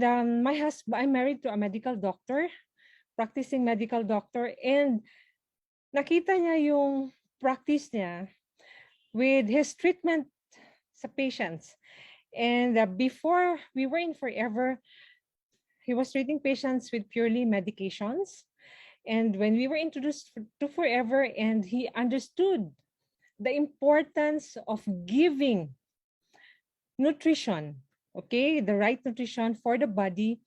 my husband, I'm married to a medical doctor, practicing medical doctor, and nakita niya yung practice niya with his treatment sa patients. And before we were in Forever, he was treating patients with purely medications. And when we were introduced to Forever, and he understood the importance of giving nutrition, okay, the right nutrition for the body,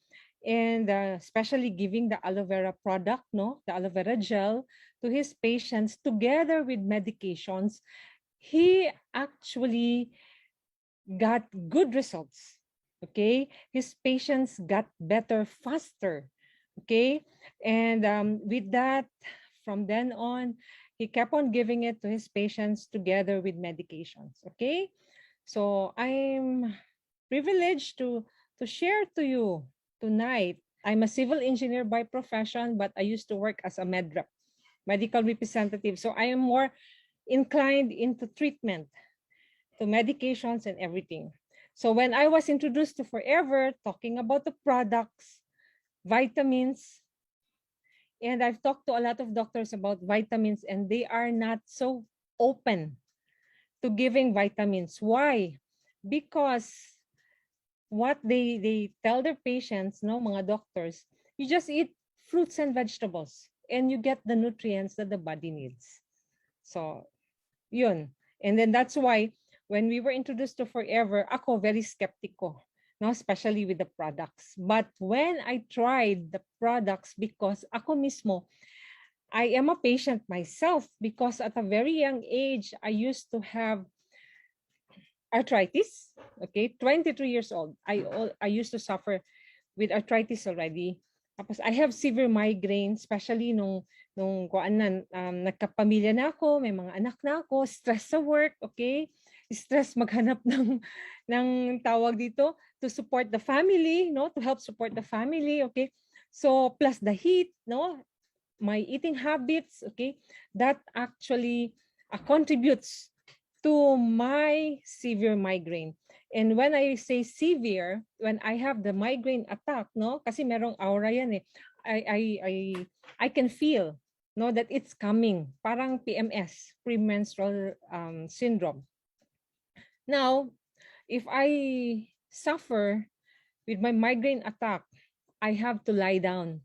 and especially giving the aloe vera product, no, the aloe vera gel to his patients together with medications, he actually got good results. Okay, his patients got better faster. Okay, and with that, from then on, he kept on giving it to his patients together with medications. Okay, so I'm privileged to share to you tonight. I'm a civil engineer by profession, but I used to work as a med rep, medical representative. So I am more inclined into treatment, to medications and everything. So when I was introduced to Forever, talking about the products, vitamins, and I've talked to a lot of doctors about vitamins, and they are not so open to giving vitamins. Why? Because what they tell their patients, no, mga doctors, you just eat fruits and vegetables and you get the nutrients that the body needs. So, yun. And then that's why when we were introduced to Forever, ako very skeptical, no, especially with the products. But when I tried the products, because ako mismo, I am a patient myself, because at a very young age, I used to have arthritis. Okay, 23 years old. I used to suffer with arthritis already. Tapos I have severe migraine, especially nung nagkapamilya na ako, may mga anak na ako, stress sa work, okay? Stress maghanap ng tawag dito to support the family, no? To help support the family, okay? So plus the heat, no? My eating habits, okay? That actually contributes to my severe migraine. And when I say severe, when I have the migraine attack, no, kasi merong aura yan eh. I can feel, no, that it's coming. Parang PMS, premenstrual syndrome. Now, if I suffer with my migraine attack, I have to lie down,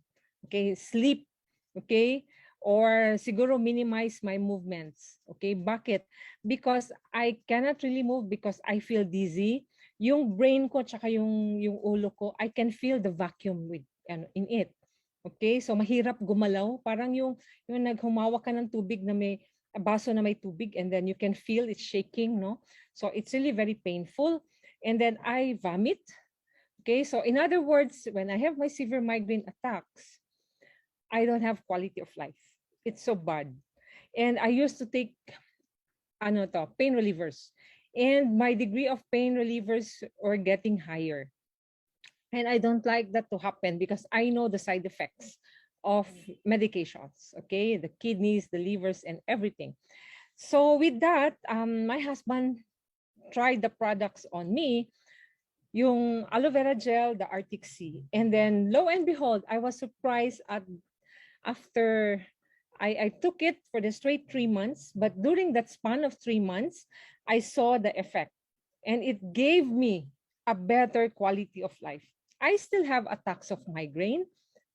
okay, sleep, okay, or siguro minimize my movements. Okay, bakit? Because I cannot really move because I feel dizzy. Yung brain ko tsaka yung ulo ko, I can feel the vacuum with in it. Okay, so mahirap gumalaw. Parang yung naghumawak ka ng tubig na may baso na may tubig, and then you can feel it shaking, no? So it's really very painful. And then I vomit. Okay, so in other words, when I have my severe migraine attacks, I don't have quality of life. It's so bad. And I used to take pain relievers. And my degree of pain relievers are getting higher. And I don't like that to happen because I know the side effects of medications, okay? The kidneys, the livers, and everything. So with that, my husband tried the products on me, yung aloe vera gel, the Arctic Sea. And then lo and behold, I was surprised after I took it for the straight 3 months, but during that span of 3 months, I saw the effect, and it gave me a better quality of life. I still have attacks of migraine,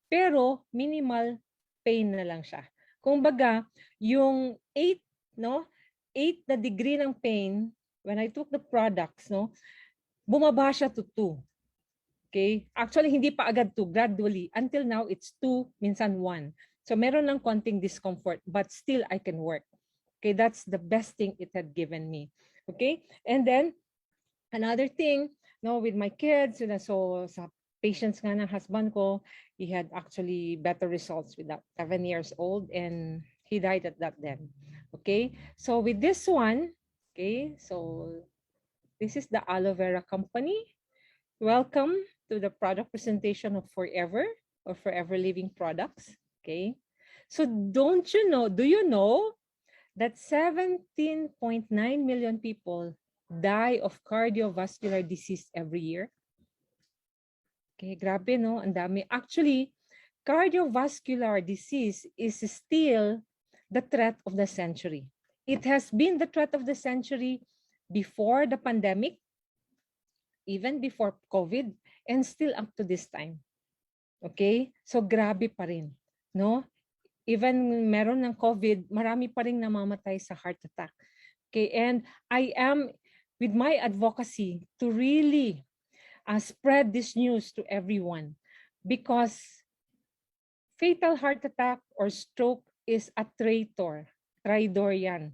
pero minimal pain na lang siya. Kung baga, yung 8, no, 8 na degree ng pain, when I took the products, no, bumaba siya to 2. Okay? Actually, hindi pa agad 2, gradually. Until now, it's 2, minsan 1. So meron ng konting discomfort, but still I can work. Okay, that's the best thing it had given me. Okay, and then another thing, no, with my kids, so sa patients nga ng husband ko, he had actually better results with that 7 years old, and he died at that then. Okay, so with this one, okay, so this is the aloe vera company. Welcome to the product presentation of Forever or Forever Living products. Okay, so do you know that 17.9 million people die of cardiovascular disease every year? Okay, grabe no, ang dami. Actually, cardiovascular disease is still the threat of the century. It has been the threat of the century before the pandemic, even before COVID, and still up to this time. Okay? So grabe pa rin, no? Even meron ng COVID, marami pa rin namamatay sa heart attack. Okay, and I am with my advocacy to really spread this news to everyone, because fatal heart attack or stroke is a traitor. Traidor yan.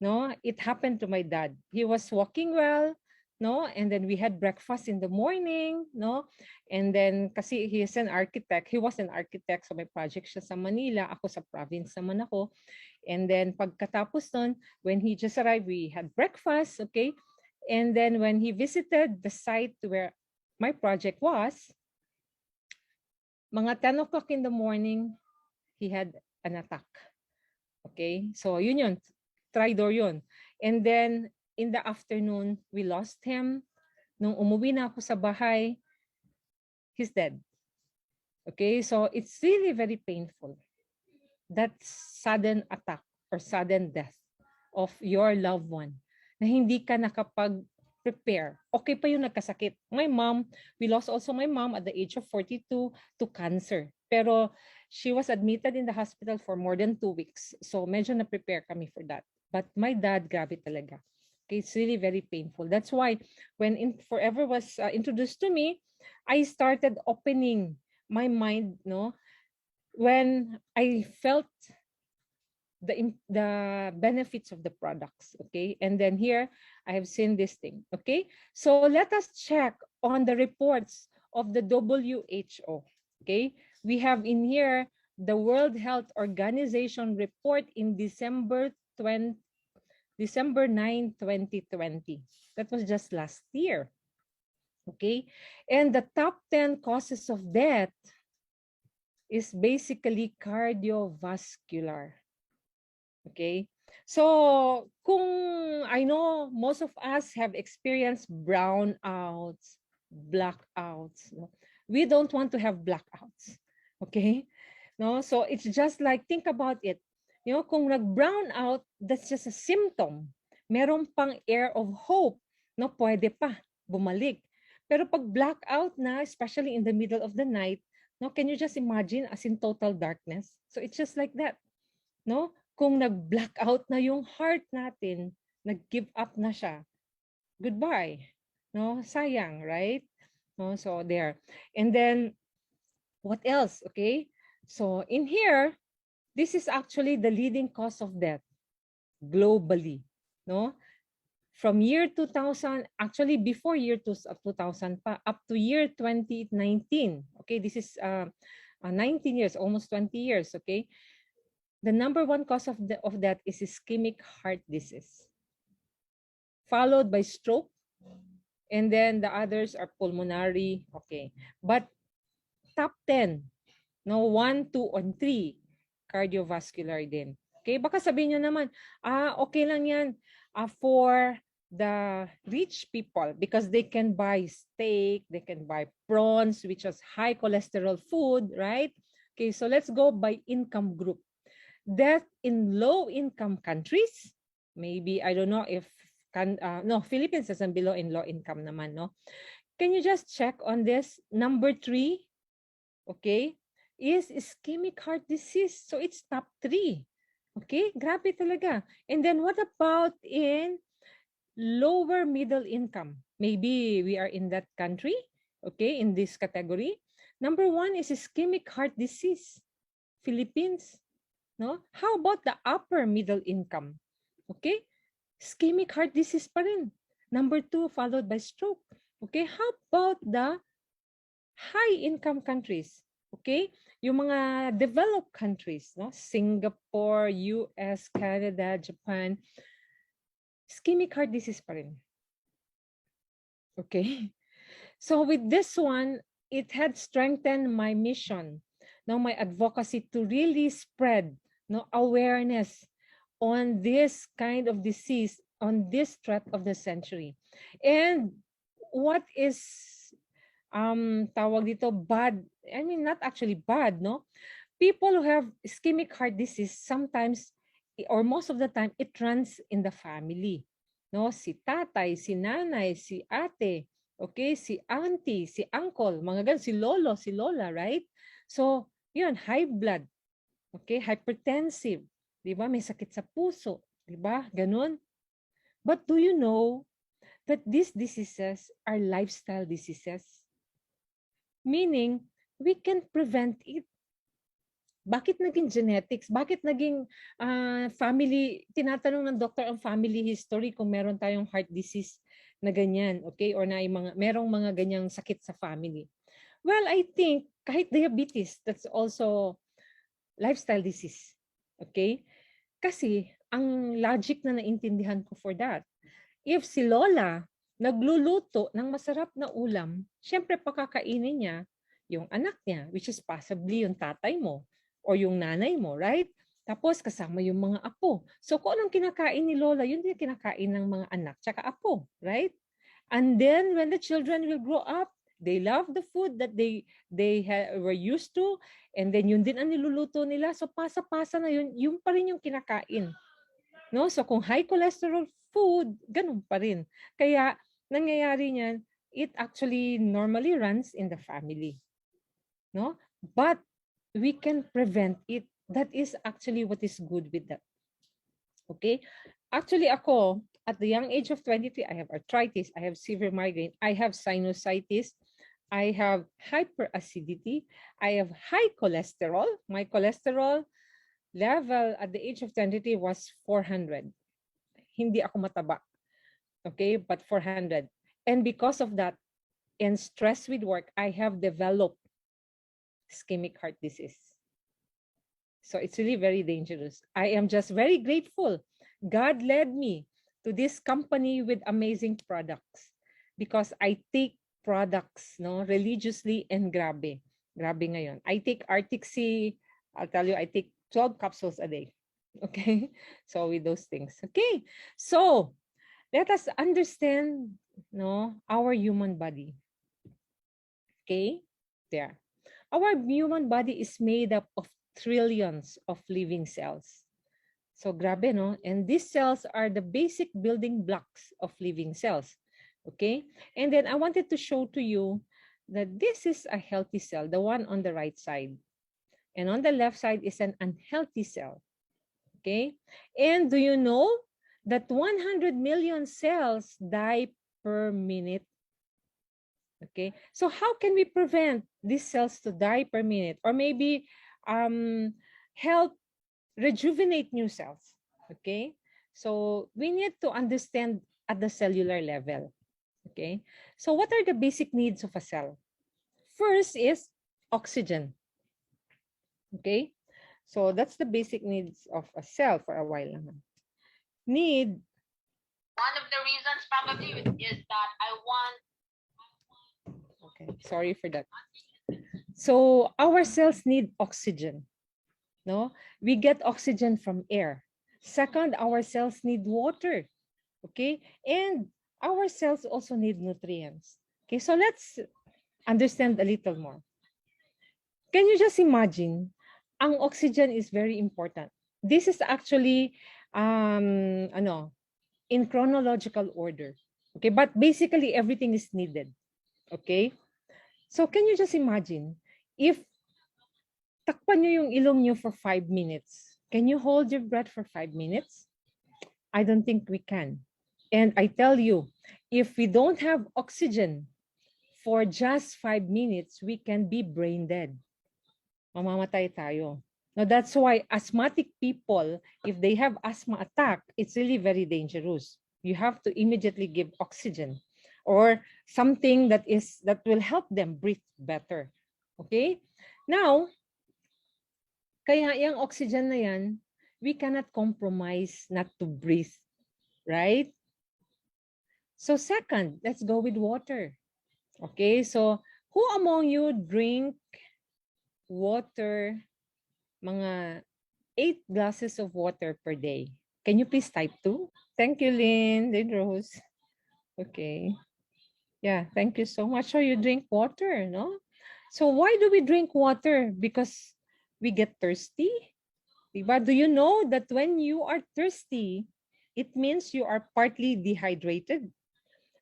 No, it happened to my dad. He was walking well, no, and then we had breakfast in the morning, no, and then kasi he is an architect, he was an architect, so may project siya sa Manila, ako sa province naman ako. And then pagkatapos nun, when he just arrived, we had breakfast, okay, and then when he visited the site where my project was, mga 10 o'clock in the morning, he had an attack. Okay, so yun yun, traidor yun. And then in the afternoon, we lost him. Nung umuwi na ako sa bahay, he's dead. Okay, so it's really very painful. That sudden attack or sudden death of your loved one na hindi ka nakapag-prepare. Okay pa yung nagkasakit. My mom, we lost also my mom at the age of 42 to cancer. Pero she was admitted in the hospital for more than 2 weeks. So medyo na-prepare kami for that. But my dad, grabe talaga. Okay, it's really very painful. That's why when Forever was introduced to me, I started opening my mind, no, when I felt the benefits of the products, okay? And then here, I have seen this thing, okay? So let us check on the reports of the WHO, okay? We have in here the World Health Organization report in December 9, 2020. That was just last year, okay? And the top 10 causes of death is basically cardiovascular. Okay? So, kung I know most of us have experienced brownouts, blackouts. No? We don't want to have blackouts. Okay? No? So, it's just like, think about it. You know, kung nag-brown out, that's just a symptom. Meron pang air of hope. No, pwede pa bumalik. Pero pag blackout na, especially in the middle of the night, no, can you just imagine as in total darkness? So it's just like that. No? Kung nag-blackout na yung heart natin, nag-give up na siya, goodbye. No? Sayang, right? No? So there. And then, what else? Okay? So in here, this is actually the leading cause of death globally. No? From year 2000, actually before year 2000 pa, up to year 2019. Okay, this is 19 years, almost 20 years, okay? The number one cause of that is ischemic heart disease, followed by stroke, and then the others are pulmonary, okay? But top 10, no, 1, 2, and 3, cardiovascular din. Okay, baka sabihin nyo naman, okay lang yan for the rich people because they can buy steak, they can buy prawns, which is high cholesterol food, right? Okay, so let's go by income group. Death in low-income countries, maybe, I don't know if, no, Philippines isn't below in low income naman, no? Can you just check on this? Number 3, okay, is ischemic heart disease. So it's top 3. Okay, grabe talaga. And then what about in lower middle income? Maybe we are in that country, okay, in this category. Number 1 is ischemic heart disease, Philippines. No? How about the upper middle income? Okay, ischemic heart disease pa rin. Number 2, followed by stroke. Okay, how about the high income countries? Okay, yung mga developed countries, no? Singapore, US, Canada, Japan, ischemic heart disease pa rin. Okay, so with this one, it had strengthened my mission, now my advocacy to really spread no awareness on this kind of disease, on this threat of the century. And what is tawag dito, bad, I mean, not actually bad, no? People who have ischemic heart disease, sometimes, or most of the time, it runs in the family. No? Si tatay, si nanay, si ate, okay, si auntie, si uncle, mga ganun, si lolo, si lola, right? So, yun, high blood, okay, hypertensive, di ba? May sakit sa puso, di ba? Ganun. But do you know that these diseases are lifestyle diseases? Meaning, we can prevent it. Bakit naging genetics? Bakit naging family, tinatanong ng doktor ang family history kung meron tayong heart disease na ganyan, okay? Or na merong mga ganyang sakit sa family. Well, I think kahit diabetes, that's also lifestyle disease. Okay? Kasi ang logic na naintindihan ko for that, if si Lola nagluluto ng masarap na ulam, syempre pakakainin niya yung anak niya, which is possibly yung tatay mo or yung nanay mo, right? Tapos kasama yung mga apo. So kung anong kinakain ni Lola, yun din kinakain ng mga anak tsaka apo, right? And then when the children will grow up, they love the food that they were used to, and then yun din ang niluluto nila. So pasa-pasa na yun pa rin yung kinakain. No? So kung high cholesterol food, ganun pa rin. Kaya nangyayari niyan, it actually normally runs in the family. No? But we can prevent it. That is actually what is good with that. Okay? Actually ako, at the young age of 23, I have arthritis, I have severe migraine, I have sinusitis, I have hyperacidity, I have high cholesterol. My cholesterol level at the age of 23 was 400. Hindi ako mataba. Okay, but 400. And because of that, and stress with work, I have developed ischemic heart disease. So it's really very dangerous. I am just very grateful. God led me to this company with amazing products because I take products religiously and grabe. Grabe ngayon. I take Arctic Sea. I'll tell you, I take 12 capsules a day. Okay? So with those things. Okay? So let us understand our human body. Okay? There. Our human body is made up of trillions of living cells. So grabe, no? And these cells are the basic building blocks of living cells. Okay? And then I wanted to show to you that this is a healthy cell, the one on the right side. And on the left side is an unhealthy cell. Okay? And do you know that 100 million cells die per minute? Okay? So how can we prevent these cells to die per minute? Or maybe help rejuvenate new cells? Okay? So we need to understand at the cellular level. Okay? So what are the basic needs of a cell? First is oxygen. Okay? So that's the basic needs of a cell for a while. Need. One of the reasons probably is that I want. Okay, sorry for that. So our cells need oxygen. No? We get oxygen from air. Second, our cells need water. Okay? And our cells also need nutrients. Okay, so let's understand a little more. Can you just imagine? Ang oxygen is very important. This is actually in chronological order. Okay, but basically everything is needed. Okay? So can you just imagine if takpan nyo yung ilong nyo for 5 minutes, can you hold your breath for 5 minutes? I don't think we can. And I tell you, if we don't have oxygen for just 5 minutes, we can be brain dead. Mamamatay tayo. Now, that's why asthmatic people, if they have asthma attack, it's really very dangerous. You have to immediately give oxygen or something that will help them breathe better. Okay? Now, kaya yung oxygen na yan, we cannot compromise not to breathe. Right? So second, let's go with water. Okay? So, who among you drink water, mga 8 glasses of water per day? Can you please type 2? Thank you, Lynn Rose. Okay. Yeah, thank you so much. So you drink water, no? So why do we drink water? Because we get thirsty? Diba? Do you know that when you are thirsty, it means you are partly dehydrated?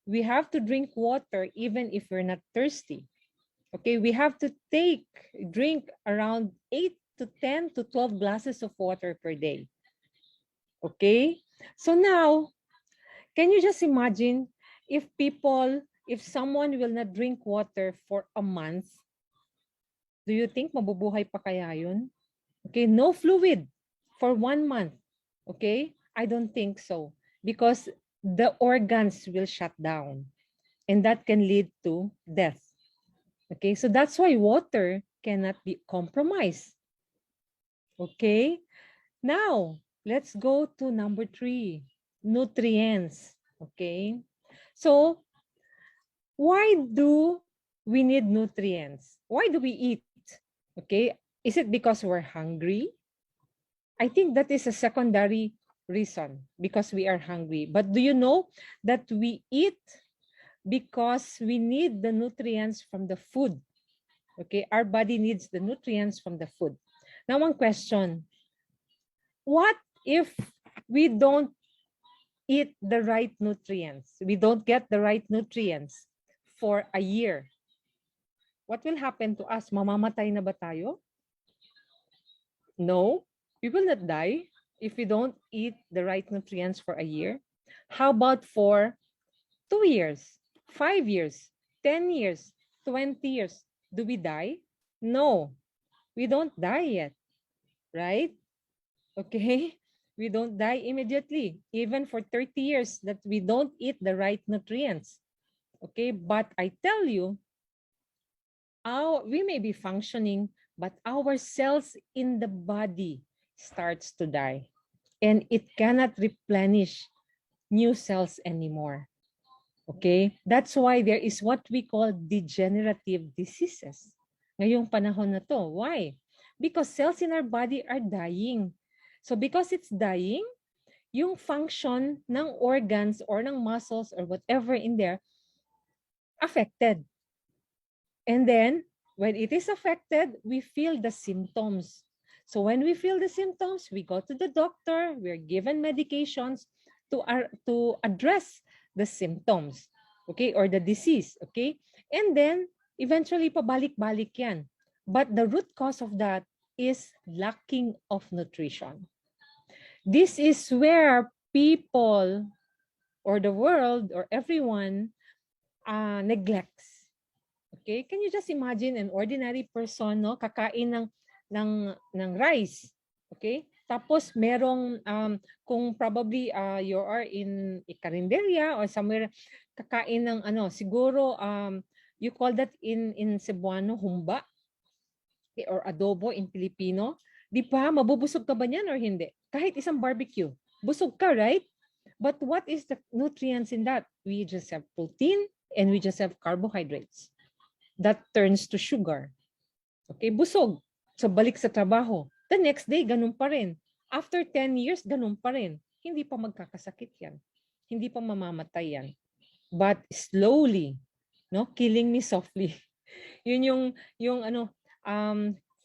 We have to drink water even if we're not thirsty. Okay, we have to drink around 8 to 10 to 12 glasses of water per day. Okay, so now, can you just imagine if someone will not drink water for a month, do you think mabubuhay pa kaya yun? Okay, no fluid for 1 month. Okay, I don't think so because the organs will shut down and that can lead to death. Okay, so that's why water cannot be compromised. Okay, now let's go to number 3, nutrients. Okay, so why do we need nutrients? Why do we eat? Okay, is it because we're hungry? I think that is a secondary reason because we are hungry. But do you know that we eat because we need the nutrients from the food? Okay, our body needs the nutrients from the food. Now, one question. What if we don't eat the right nutrients? We don't get the right nutrients for a year. What will happen to us? Mamamatay na ba tayo? No, we will not die if we don't eat the right nutrients for a year. How about for 2 years, 5 years, 10 years, 20 years? Do we die? No, we don't die yet, right? Okay, we don't die immediately, even for 30 years that we don't eat the right nutrients. Okay, but I tell you, we may be functioning, but our cells in the body starts to die and it cannot replenish new cells anymore. Okay, that's why there is what we call degenerative diseases ngayong panahon na to. Why? Because cells in our body are dying. So because it's dying, yung function ng organs or ng muscles or whatever in there affected. And then when it is affected, we feel the symptoms. So when we feel the symptoms, we go to the doctor, we're given medications to address the symptoms, okay, or the disease, okay? And then eventually pabalik-balik yan. But the root cause of that is lacking of nutrition. This is where people or the world or everyone neglects. Okay? Can you just imagine an ordinary person, no, kakain ng rice, okay? Tapos merong kung probably you are in a karinderya or somewhere kakain ng siguro you call that in Cebuano humba, okay, or adobo in Filipino. Di ba mabubusog ka ba niyan or hindi? Kahit isang barbecue, busog ka, right? But what is the nutrients in that? We just have protein and we just have carbohydrates. That turns to sugar. Okay, busog. So balik sa trabaho. The next day, ganun pa rin. After 10 years, ganun pa rin. Hindi pa magkakasakit yan. Hindi pa mamamatay yan. But slowly, no, killing me softly. Yun yung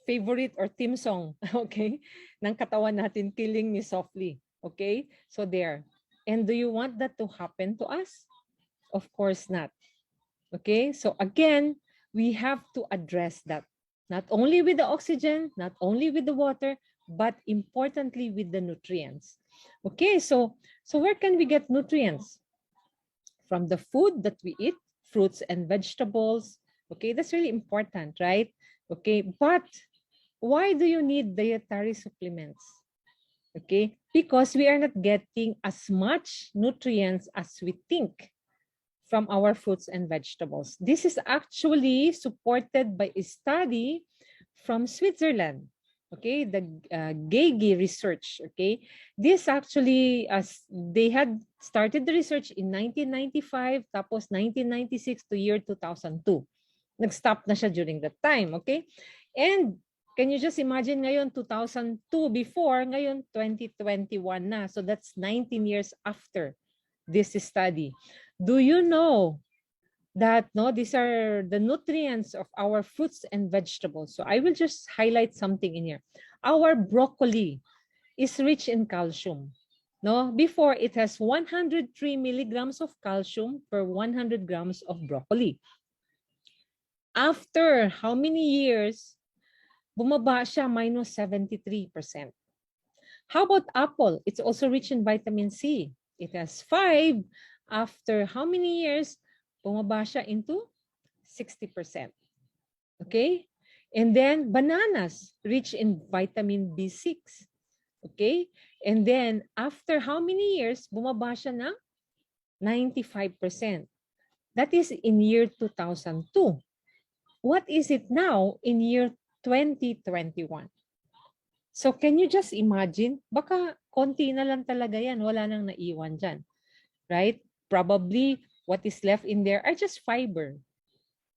favorite or theme song, okay, ng katawan natin, killing me softly. Okay? So there. And do you want that to happen to us? Of course not. Okay? So again, we have to address that. Not only with the oxygen, not only with the water, but importantly with the nutrients. Okay, so where can we get nutrients? From the food that we eat, fruits and vegetables. Okay, that's really important, right? Okay, but why do you need dietary supplements? Okay, because we are not getting as much nutrients as we think from our fruits and vegetables. This is actually supported by a study from Switzerland. Okay, the Geigy research. Okay, this actually they had started the research in 1995, tapos 1996 to year 2002. Nag-stop na siya during that time. Okay, and can you just imagine ngayon 2002 before, ngayon 2021 na. So that's 19 years after this study. Do you know that no, these are the nutrients of our fruits and vegetables. So I will just highlight something in here. Our broccoli is rich in calcium. No, before it has 103 milligrams of calcium per 100 grams of broccoli. After how many years, bumaba siya minus 73%. How about apple? It's also rich in vitamin C. It has 5. After how many years, bumaba siya into 60%. Okay? And then bananas, rich in vitamin B6. Okay? And then after how many years, bumaba siya ng 95%. That is in year 2002. What is it now in year 2021? So can you just imagine? Baka konti na lang talaga yan. Wala nang naiwan dyan. Right? Probably what is left in there are just fiber.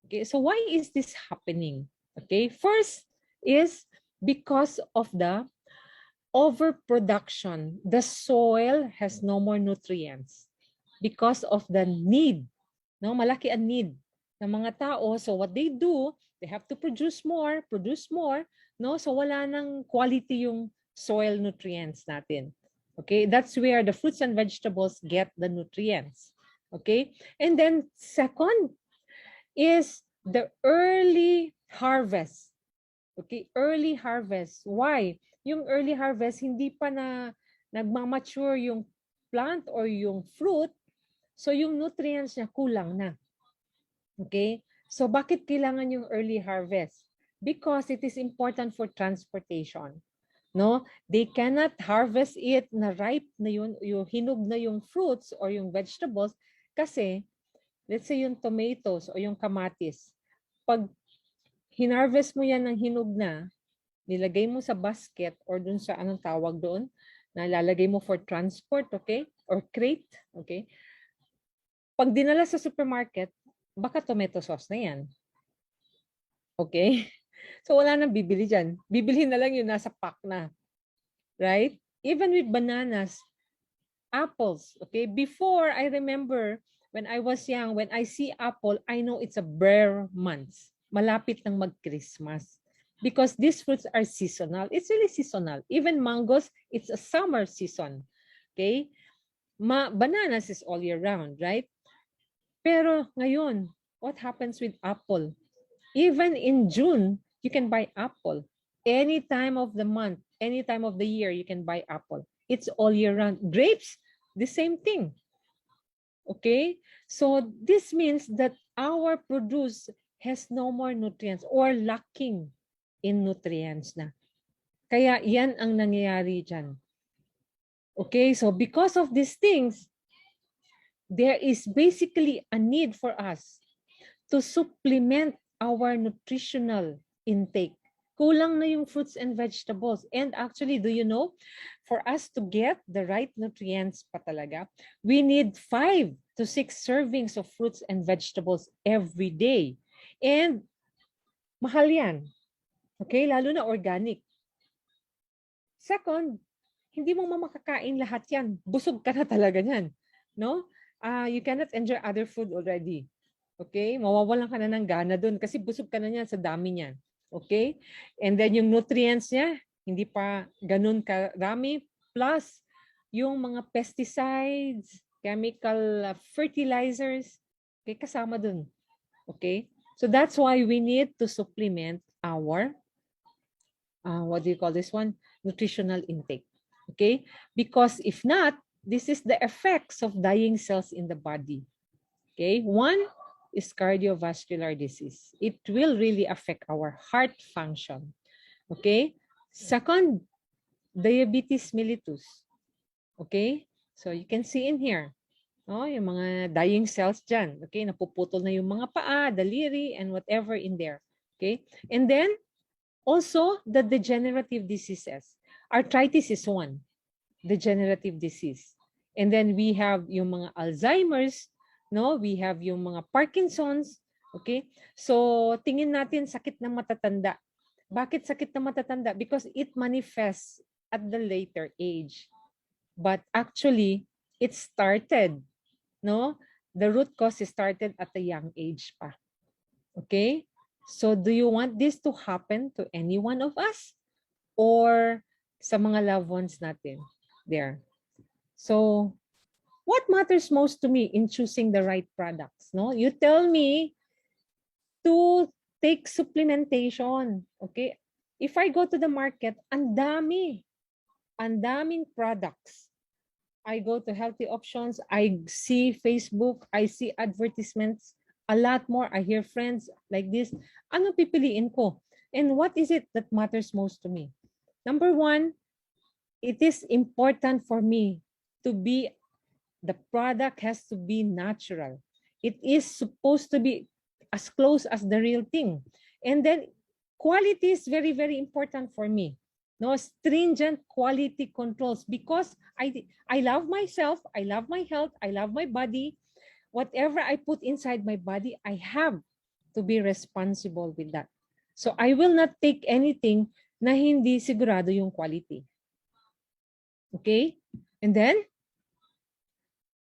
Okay, so why is this happening? Okay, first is because of the overproduction. The soil has no more nutrients because of the need. No, malaki ang need ng mga tao. So what they do, they have to produce more. No, so wala nang quality yung soil nutrients natin. Okay, that's where the fruits and vegetables get the nutrients. Okay, and then second is the early harvest. Okay, early harvest. Why? Yung early harvest, hindi pa na nagmamature yung plant or yung fruit, so yung nutrients niya kulang na. Okay? So bakit kailangan yung early harvest? Because it is important for transportation. No? They cannot harvest it na ripe na yun, yung hinog na yung fruits or yung vegetables kasi let's say yung tomatoes o yung kamatis. Pag hinarvest mo yan ng hinog na, nilagay mo sa basket or dun sa anong tawag doon, na lalagay mo for transport, okay? Or crate, okay? Pag dinala sa supermarket, baka tomato sauce na yan. Okay? So wala nang bibili dyan. Bibilhin na lang yung nasa pack na. Right? Even with bananas, apples, okay? Before, I remember when I was young, when I see apple, I know it's a bare month. Malapit ng mag-Christmas. Because these fruits are seasonal. It's really seasonal. Even mangoes, it's a summer season. Okay? Bananas is all year round, right? Pero ngayon, what happens with apple? Even in June, you can buy apple. Any time of the month, any time of the year, you can buy apple. It's all year round. Grapes, the same thing. Okay? So this means that our produce has no more nutrients or lacking in nutrients na. Kaya yan ang nangyayari dyan. Okay? So because of these things, there is basically a need for us to supplement our nutritional intake. Kulang na yung fruits and vegetables. And actually, do you know, for us to get the right nutrients pa talaga, we need 5 to 6 servings of fruits and vegetables every day. And mahal yan. Okay? Lalo na organic. Second, hindi mo makakain lahat yan. Busog ka na talaga yan. No? You cannot enjoy other food already. Okay? Mawawalan ka na ng gana dun kasi busog ka na niyan sa dami niyan. Okay? And then yung nutrients niya, hindi pa ganun karami. Plus, yung mga pesticides, chemical fertilizers, okay, kasama dun. Okay? So that's why we need to supplement our, what do you call this one? Nutritional intake. Okay? Because if not, this is the effects of dying cells in the body. Okay? One is cardiovascular disease. It will really affect our heart function. Okay? Second, diabetes mellitus. Okay? So you can see in here, no, yung mga dying cells dyan. Okay? Napuputol na yung mga paa, daliri, and whatever in there. Okay? And then, also, the degenerative diseases. Arthritis is one, degenerative disease. And then we have yung mga Alzheimer's, no? We have yung mga Parkinson's, okay? So, tingin natin sakit ng matatanda. Bakit sakit ng matatanda? Because it manifests at the later age. But actually, it started, no? the root cause is started at a young age pa. Okay? So do you want this to happen to any one of us? Or sa mga loved ones natin? There. So, what matters most to me in choosing the right products? No? You tell me to take supplementation. Okay? If I go to the market, ang daming products. I go to healthy options. I see Facebook. I see advertisements. A lot more. I hear friends like this. Ano pipiliin ko? And what is it that matters most to me? Number one, it is important for me to be, the product has to be natural. It is supposed to be as close as the real thing. And then quality is very, very important for me. No, stringent quality controls, because I love myself, I love my health, I love my body. Whatever I put inside my body, I have to be responsible with that. So I will not take anything na hindi sigurado yung quality. Okay? And then,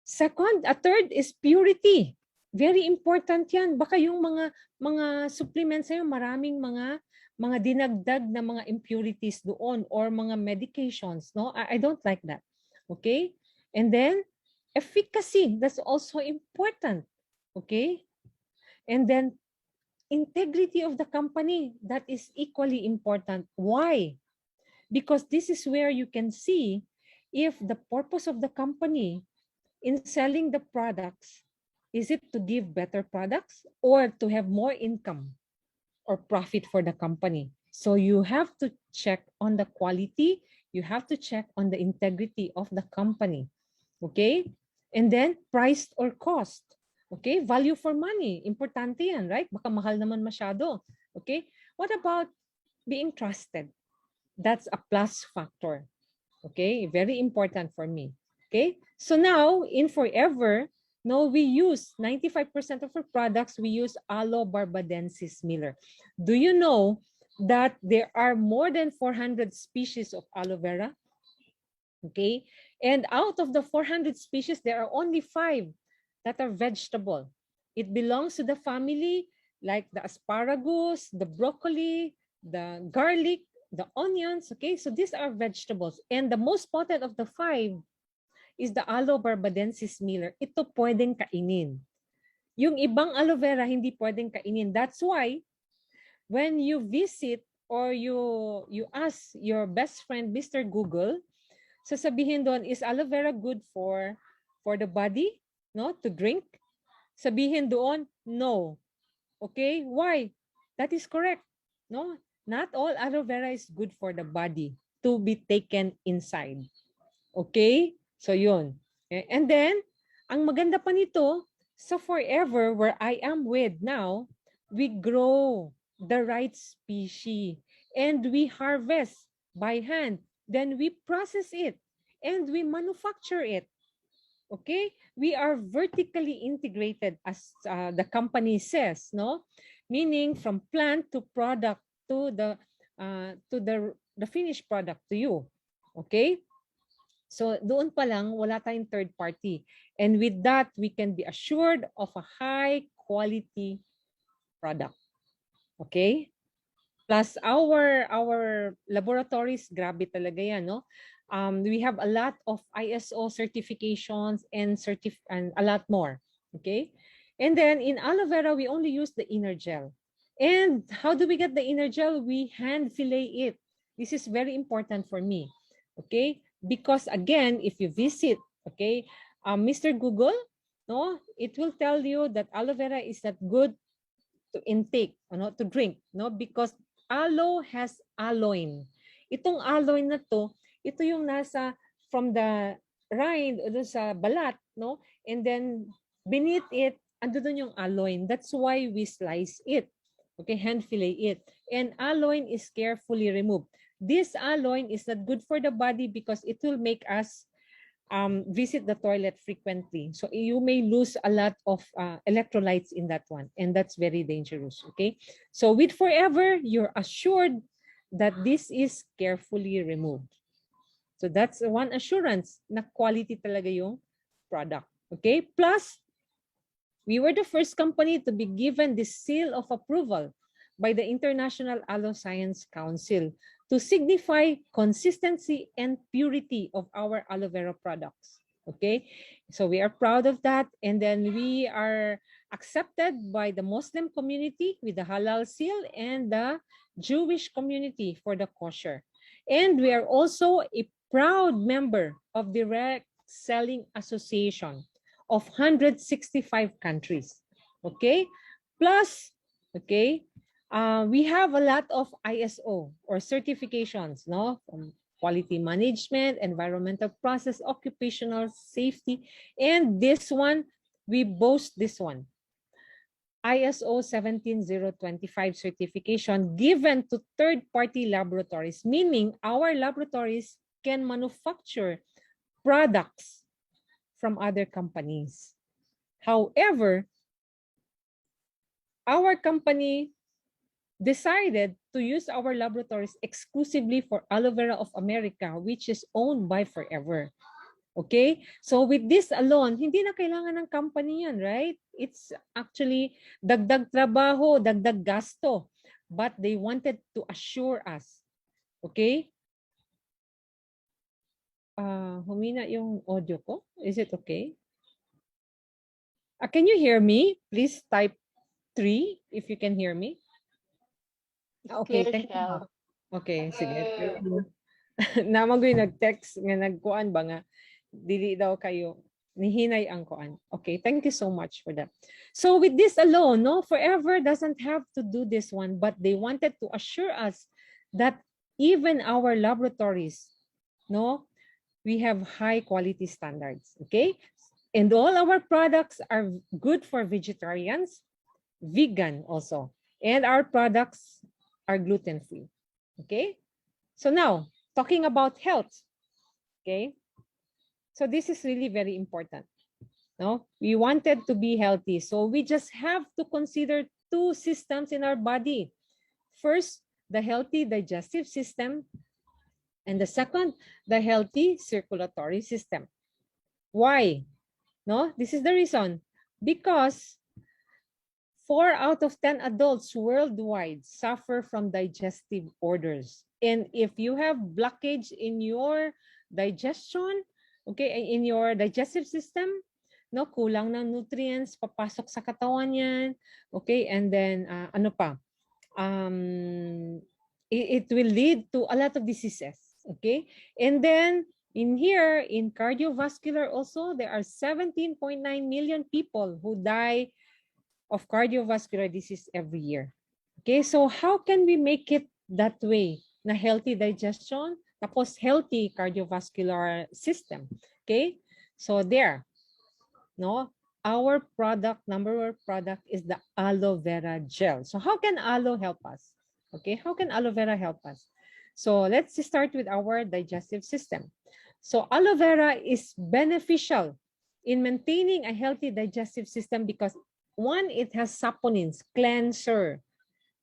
third is purity. Very important yan. Baka yung mga supplements sa'yo, maraming mga dinagdag na mga impurities doon or mga medications. No, I don't like that. Okay? And then, efficacy. That's also important. Okay? And then, integrity of the company. That is equally important. Why? Because this is where you can see if the purpose of the company in selling the products, is it to give better products or to have more income or profit for the company? So you have to check on the quality. You have to check on the integrity of the company. Okay? And then price or cost. Okay? Value for money. Importante yan, right? Baka mahal naman masyado. Okay? What about being trusted? That's a plus factor. Okay? Very important for me. Okay? So now, in Forever, no, we use 95% of our products, we use Aloe barbadensis Miller. Do you know that there are more than 400 species of aloe vera? Okay? And out of the 400 species, there are only 5 that are vegetable. It belongs to the family like the asparagus, the broccoli, the garlic, the onions. Okay? So these are vegetables. And the most potent of the 5 is the Aloe barbadensis Miller. Ito pwedeng kainin. Yung ibang aloe vera, hindi pwedeng kainin. That's why, when you visit or you ask your best friend, Mr. Google, sasabihin doon, is aloe vera good for the body? No? To drink? Sabihin doon, no. Okay? Why? That is correct. No? Not all aloe vera is good for the body to be taken inside. Okay? So yun. And then, ang maganda pa nito, sa Forever, where I am with now, we grow the right species and we harvest by hand. Then we process it and we manufacture it. Okay? We are vertically integrated, as the company says, no? Meaning from plant to product to the finished product to you. Okay? So doon pa lang, wala tayong third party. And with that, we can be assured of a high quality product. Okay? Plus our laboratories, grabe talaga yan, no? We have a lot of ISO certifications and a lot more. Okay? And then in aloe vera, we only use the inner gel. And how do we get the inner gel? We hand fillet it. This is very important for me. Okay? Because again, if you visit, okay, Mr. Google, no, it will tell you that aloe vera is not good to intake, no, to drink, no, because aloe has aloin. Itong aloin na to, ito yung nasa from the rind o sa balat, no, and then beneath it, ando dun yung aloin. That's why we slice it. Okay, hand fillet it. And aloin is carefully removed. This aloin is not good for the body because it will make us visit the toilet frequently. So you may lose a lot of electrolytes in that one. And that's very dangerous. Okay. So with Forever, you're assured that this is carefully removed. So that's one assurance na quality talaga yung product. Okay. Plus, We were the first company to be given the seal of approval by the International Aloe Science Council to signify consistency and purity of our aloe vera products. Okay, so we are proud of that. And then we are accepted by the Muslim community with the halal seal and the Jewish community for the kosher. And we are also a proud member of Direct Selling Association of 165 countries. Okay, plus, okay, we have a lot of ISO or certifications, no, from quality management, environmental process, occupational safety, and this one, we boast this one. ISO 17025 certification given to third-party laboratories, meaning our laboratories can manufacture products from other companies. However, our company decided to use our laboratories exclusively for Aloe Vera of America, which is owned by Forever. Okay? So with this alone, hindi na kailangan ng company yan, right? It's actually dagdag trabaho, dagdag gasto. But they wanted to assure us. Okay? Humina yung audio ko. Is it okay? Can you hear me? Please type 3 if you can hear me. Okay, thank you. Okay, sige. Naman ko yung nag-text nga nagkuan ba nga dili daw kayo nihinay ang kuan. Okay, thank you so much for that. So with this alone, no, Forever doesn't have to do this one, but they wanted to assure us that even our laboratories, no, we have high quality standards. Okay, and all our products are good for vegetarians, vegan also, and our products are gluten-free. Okay, so now talking about health. Okay, so this is really very important. No, we wanted to be healthy, so we just have to consider two systems in our body. First, the healthy digestive system, and the second, the healthy circulatory system. Why? No, this is the reason. Because 4 out of 10 adults worldwide suffer from digestive orders. And if you have blockage in your digestion, okay, in your digestive system, no, kulang ng nutrients, papasok sa katawan yan, okay, and then, ano pa, it will lead to a lot of diseases, okay? And then, in here, in cardiovascular also, there are 17.9 million people who die of cardiovascular disease every year. Okay, so how can we make it that way? Na healthy digestion, tapos healthy cardiovascular system. Okay, so there, no, our product, number one product is the aloe vera gel. So how can aloe help us? Okay, how can aloe vera help us? So let's start with our digestive system. So aloe vera is beneficial in maintaining a healthy digestive system because one, it has saponins, cleanser,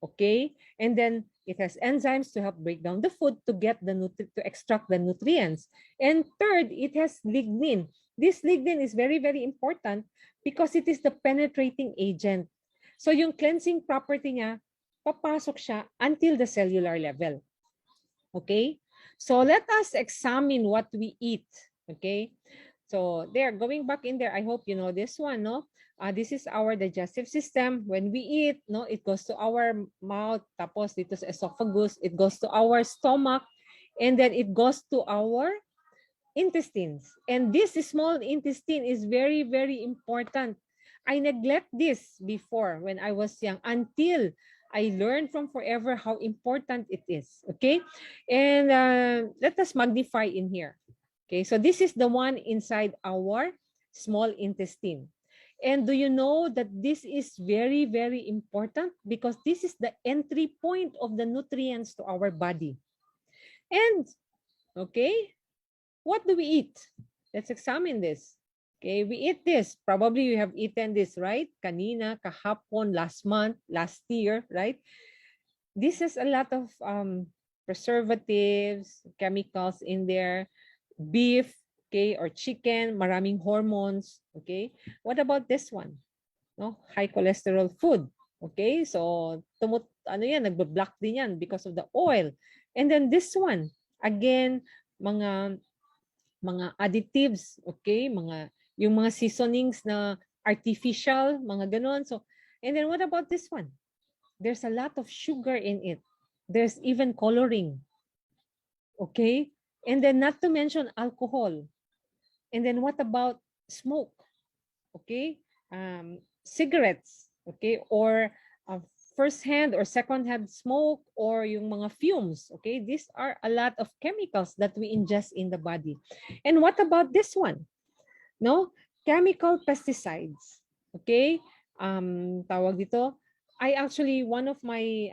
okay? And then it has enzymes to help break down the food to get the to extract the nutrients. And third, it has lignin. This lignin is very, very important because it is the penetrating agent. So yung cleansing property niya, papasok siya until the cellular level. Okay? So let us examine what we eat, okay? So there, going back in there, I hope you know this one, no? This is our digestive system. When we eat, no, it goes to our mouth, tapos dito sa esophagus, it goes to our stomach, and then it goes to our intestines. And this small intestine is very, very important. I neglect this before when I was young until I learned from Forever how important it is, okay? And let us magnify in here. Okay, so this is the one inside our small intestine. And do you know that this is very, very important because this is the entry point of the nutrients to our body. And, okay, what do we eat? Let's examine this. Okay, we eat this. Probably you have eaten this, right? Kanina, kahapon, last month, last year, right? This is a lot of preservatives, chemicals in there, beef, okay, or chicken, maraming hormones, okay? What about this one? no? High cholesterol food. Okay? So nagba-block din yan because of the oil. And then this one, again, mga additives, okay? Yung mga seasonings na artificial, mga ganon. So, and then what about this one? There's a lot of sugar in it. There's even coloring. Okay? And then not to mention alcohol. And then what about smoke? Okay? Cigarettes, okay? Or first-hand or second-hand smoke or yung mga fumes, okay? These are a lot of chemicals that we ingest in the body. And what about this one? No? Chemical pesticides, okay? Tawag dito, one of my,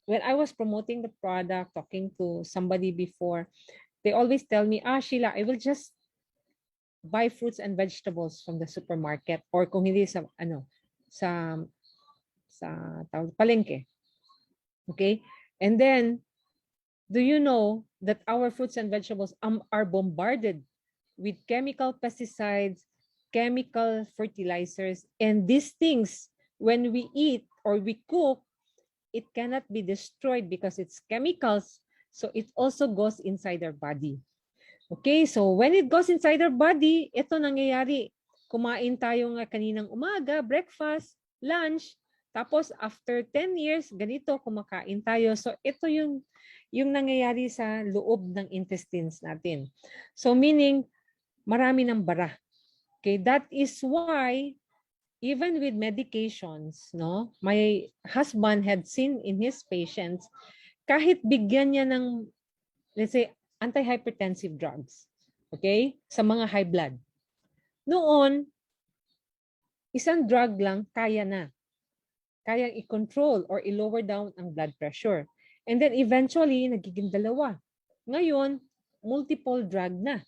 when I was promoting the product, talking to somebody before, they always tell me, Sheila, I will just buy fruits and vegetables from the supermarket or kung hindi sa palengke. Okay? And then, do you know that our fruits and vegetables are bombarded with chemical pesticides, chemical fertilizers, and these things, when we eat or we cook, it cannot be destroyed because it's chemicals, so it also goes inside our body. Okay, so when it goes inside our body, ito nangyayari. Kumain tayo nga kaninang umaga, breakfast, lunch, tapos after 10 years, ganito kumakain tayo. So ito yung nangyayari sa loob ng intestines natin. So meaning, marami ng bara. Okay, that is why even with medications, no, my husband had seen in his patients, kahit bigyan niya ng, let's say, antihypertensive drugs, okay, sa mga high blood. Noon, isang drug lang kaya na. Kayang i-control or i-lower down ang blood pressure. And then eventually, nagiging dalawa. Ngayon, multiple drug na.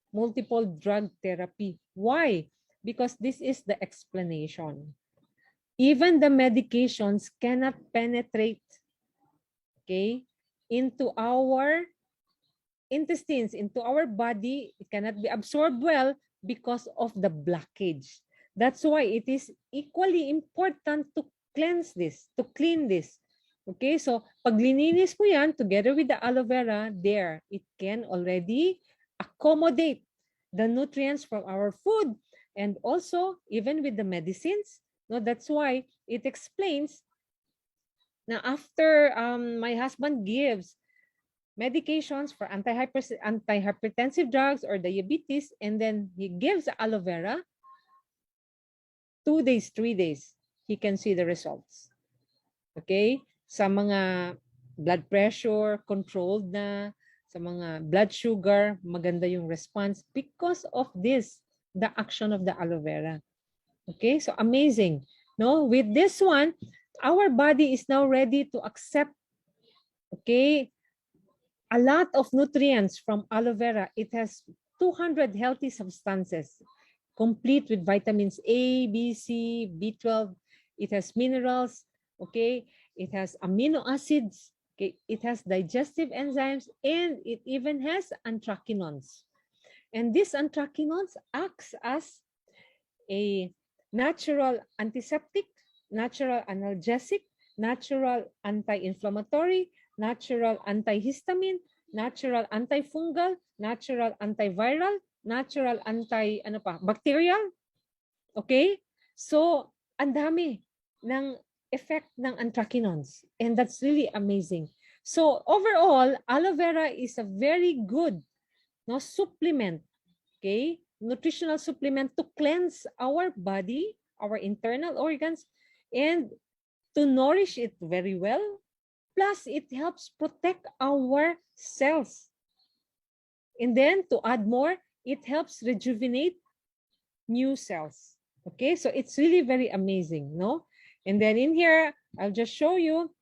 Multiple drug therapy. Why? Because this is the explanation. Even the medications cannot penetrate, okay, into our intestines, into our body. It cannot be absorbed well because of the blockage. That's why it is equally important to cleanse this, to clean this. Okay, so pag lininis mo yan, together with the aloe vera, there, it can already accommodate the nutrients from our food and also even with the medicines. No, that's why it explains na after my husband gives medications for antihypertensive drugs or diabetes, and then he gives aloe vera, 2 days, 3 days, he can see the results. Okay? Sa mga blood pressure, controlled na. Sa mga blood sugar, maganda yung response because of this, the action of the aloe vera. Okay? So amazing. No? With this one, our body is now ready to accept, okay, a lot of nutrients from aloe vera. It has 200 healthy substances, complete with vitamins A, B, C, B12. It has minerals, okay? It has amino acids, okay? It has digestive enzymes, and it even has anthracenones. And these anthracenones acts as a natural antiseptic, natural analgesic, natural anti-inflammatory, natural antihistamine, natural antifungal, natural antiviral, natural bacterial. Okay? So, ang dami ng effect ng anthracenones. And that's really amazing. So, overall, aloe vera is a very good supplement, okay? Nutritional supplement to cleanse our body, our internal organs, and to nourish it very well. Plus, it helps protect our cells. And then, to add more, it helps rejuvenate new cells. Okay, so it's really very amazing, no? And then in here, I'll just show you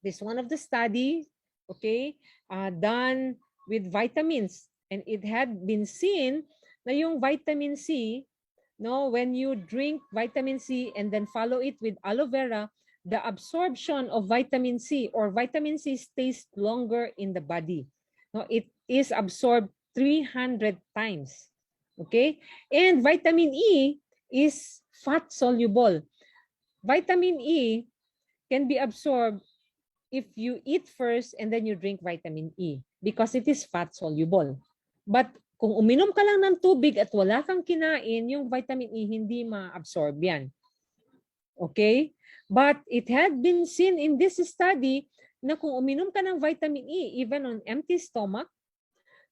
this one of the studies, okay, done with vitamins. And it had been seen na yung vitamin C, no, when you drink vitamin C and then follow it with aloe vera, the absorption of vitamin C or vitamin C stays longer in the body. No, it is absorbed 300 times. Okay? And vitamin E, is fat soluble. Vitamin E can be absorbed if you eat first and then you drink vitamin E because it is fat soluble. But kung uminom ka lang ng tubig at wala kang kinain, yung vitamin E hindi ma-absorb yan. Okay? But it had been seen in this study na kung uminom ka ng vitamin E, even on empty stomach,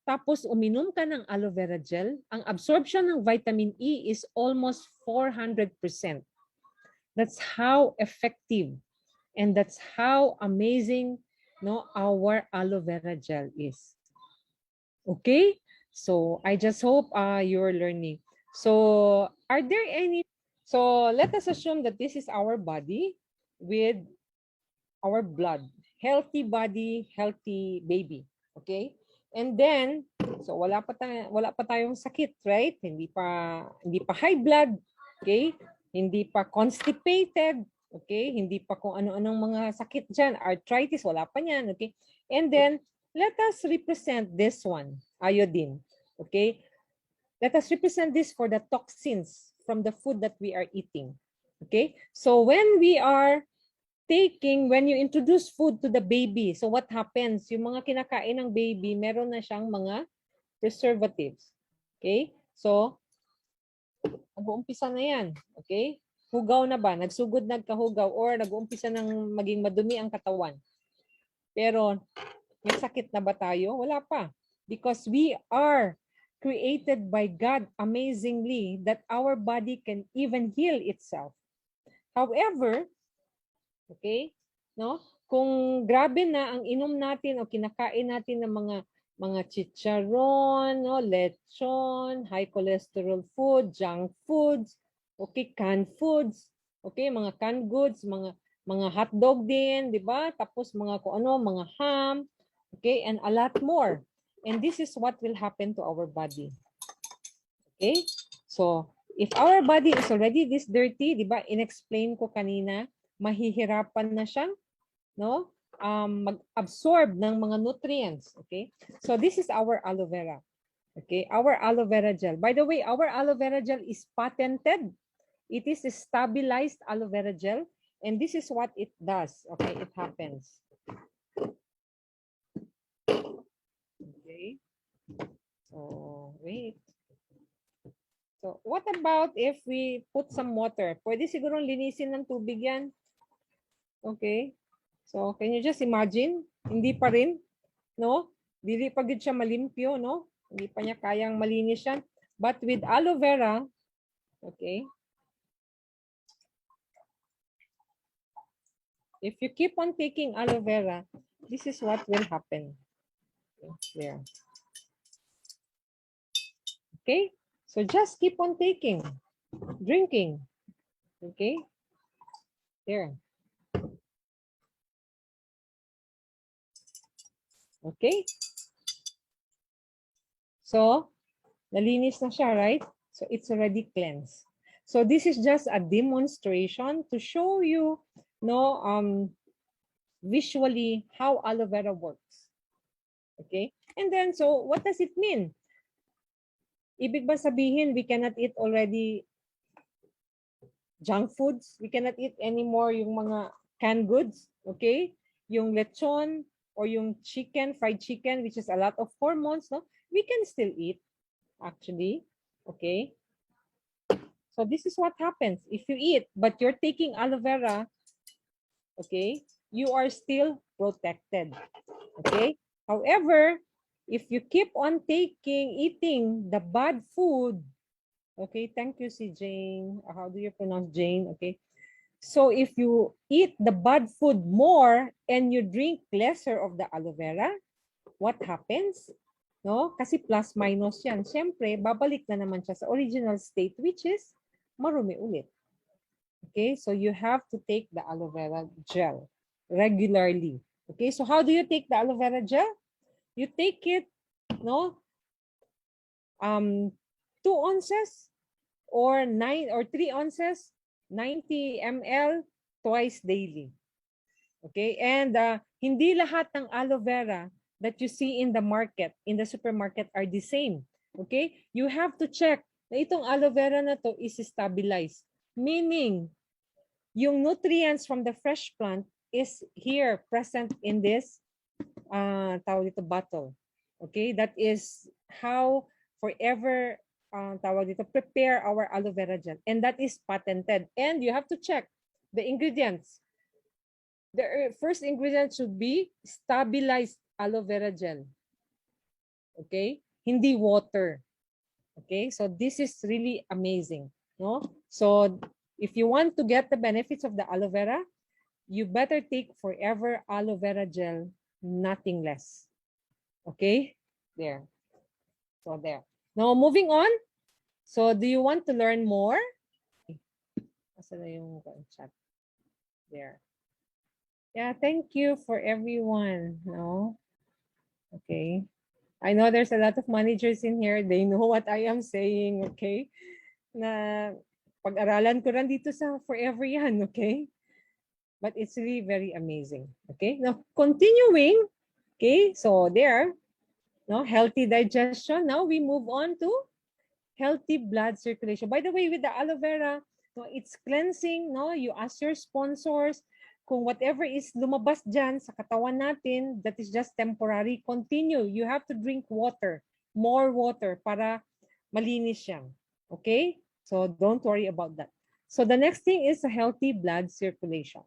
tapos uminom ka ng aloe vera gel, ang absorption ng vitamin E is almost 400%. That's how effective and that's how amazing our aloe vera gel is. Okay? So I just hope you're learning. So are there any, so let us assume that this is our body with our blood. Healthy body, healthy baby. Okay? And then, so wala pa tayong sakit, right? Hindi pa high blood, okay? Hindi pa constipated, okay? Hindi pa kung ano-anong mga sakit diyan, arthritis, wala pa niyan, okay? And then let us represent this one, iodine, okay? Let us represent this for the toxins from the food that we are eating, okay? So when you introduce food to the baby, so what happens? Yung mga kinakain ng baby, meron na siyang mga preservatives. Okay? So, nag-uumpisa na yan. Okay? Hugaw na ba? Nagsugod nagkahugaw or nag-uumpisa ng maging madumi ang katawan. Pero, may sakit na ba tayo? Wala pa. Because we are created by God amazingly that our body can even heal itself. However, okay? No? Kung grabe na ang inom natin o kinakain natin ng mga chicharon, no, lechon, high cholesterol food, junk foods, okay, canned foods, okay, mga canned goods, mga hotdog din, 'di ba? Tapos mga kung ano, mga ham, okay, and a lot more. And this is what will happen to our body. Okay? So, if our body is already this dirty, 'di ba? Inexplain ko kanina, mahihirapan na siyang mag-absorb ng mga nutrients. Okay? So this is our aloe vera. Okay? Our aloe vera gel. By the way, our aloe vera gel is patented. It is a stabilized aloe vera gel. And this is what it does. Okay? It happens. Okay? So, wait. So, what about if we put some water? Pwede sigurong linisin ng tubig yan. Okay. So, can you just imagine? Hindi pa rin, no? Dili pa gid siya malimpyo, no? Hindi pa niya kayang malinis yan. But with aloe vera, okay, if you keep on taking aloe vera, this is what will happen. Okay, there. Okay? So, just keep on taking, drinking. Okay? There. Okay? So, nalinis na siya, right? So, it's already cleansed. So, this is just a demonstration to show you, visually how aloe vera works. Okay? And then, so, what does it mean? Ibig ba sabihin, we cannot eat already junk foods? We cannot eat anymore yung mga canned goods? Okay? Yung lechon, or yung chicken, fried chicken, which is a lot of hormones, no? We can still eat, actually. Okay? So this is what happens. If you eat, but you're taking aloe vera, okay, you are still protected. Okay? However, if you keep on eating the bad food, okay, thank you, si Jane. How do you pronounce Jane? Okay. So if you eat the bad food more and you drink lesser of the aloe vera, what happens? No? Kasi plus minus yan. Siyempre, babalik na naman siya sa original state, which is marumi ulit. Okay? So you have to take the aloe vera gel regularly. Okay? So how do you take the aloe vera gel? You take it, 2 ounces or 3 ounces, 90 ml twice daily. Okay? And hindi lahat ng aloe vera that you see in the market, in the supermarket are the same. Okay? You have to check na itong aloe vera na to is stabilized. Meaning, yung nutrients from the fresh plant is here present in this tawag dito bottle. Okay, that is how forever tawag dito prepare our aloe vera gel, and that is patented. And you have to check the ingredients. The first ingredient should be stabilized aloe vera gel. Okay, hindi water. Okay, so this is really amazing, no? So if you want to get the benefits of the aloe vera, you better take forever aloe vera gel, nothing less. Okay, there. So there. Now moving on. So do you want to learn more? Asa na yung chat? There. Yeah, thank you for everyone. No? Okay. I know there's a lot of managers in here. They know what I am saying, okay? Na pag-aralan ko rin dito sa forever yan, okay? But it's really very amazing, okay? Now, continuing, okay? So there, no, healthy digestion. Now we move on to healthy blood circulation. By the way, with the aloe vera, no, it's cleansing, no? You ask your sponsors, kung whatever is lumabas dyan sa katawan natin, that is just temporary, continue. You have to drink water, more water, para malinis siya. Okay? So don't worry about that. So the next thing is a healthy blood circulation,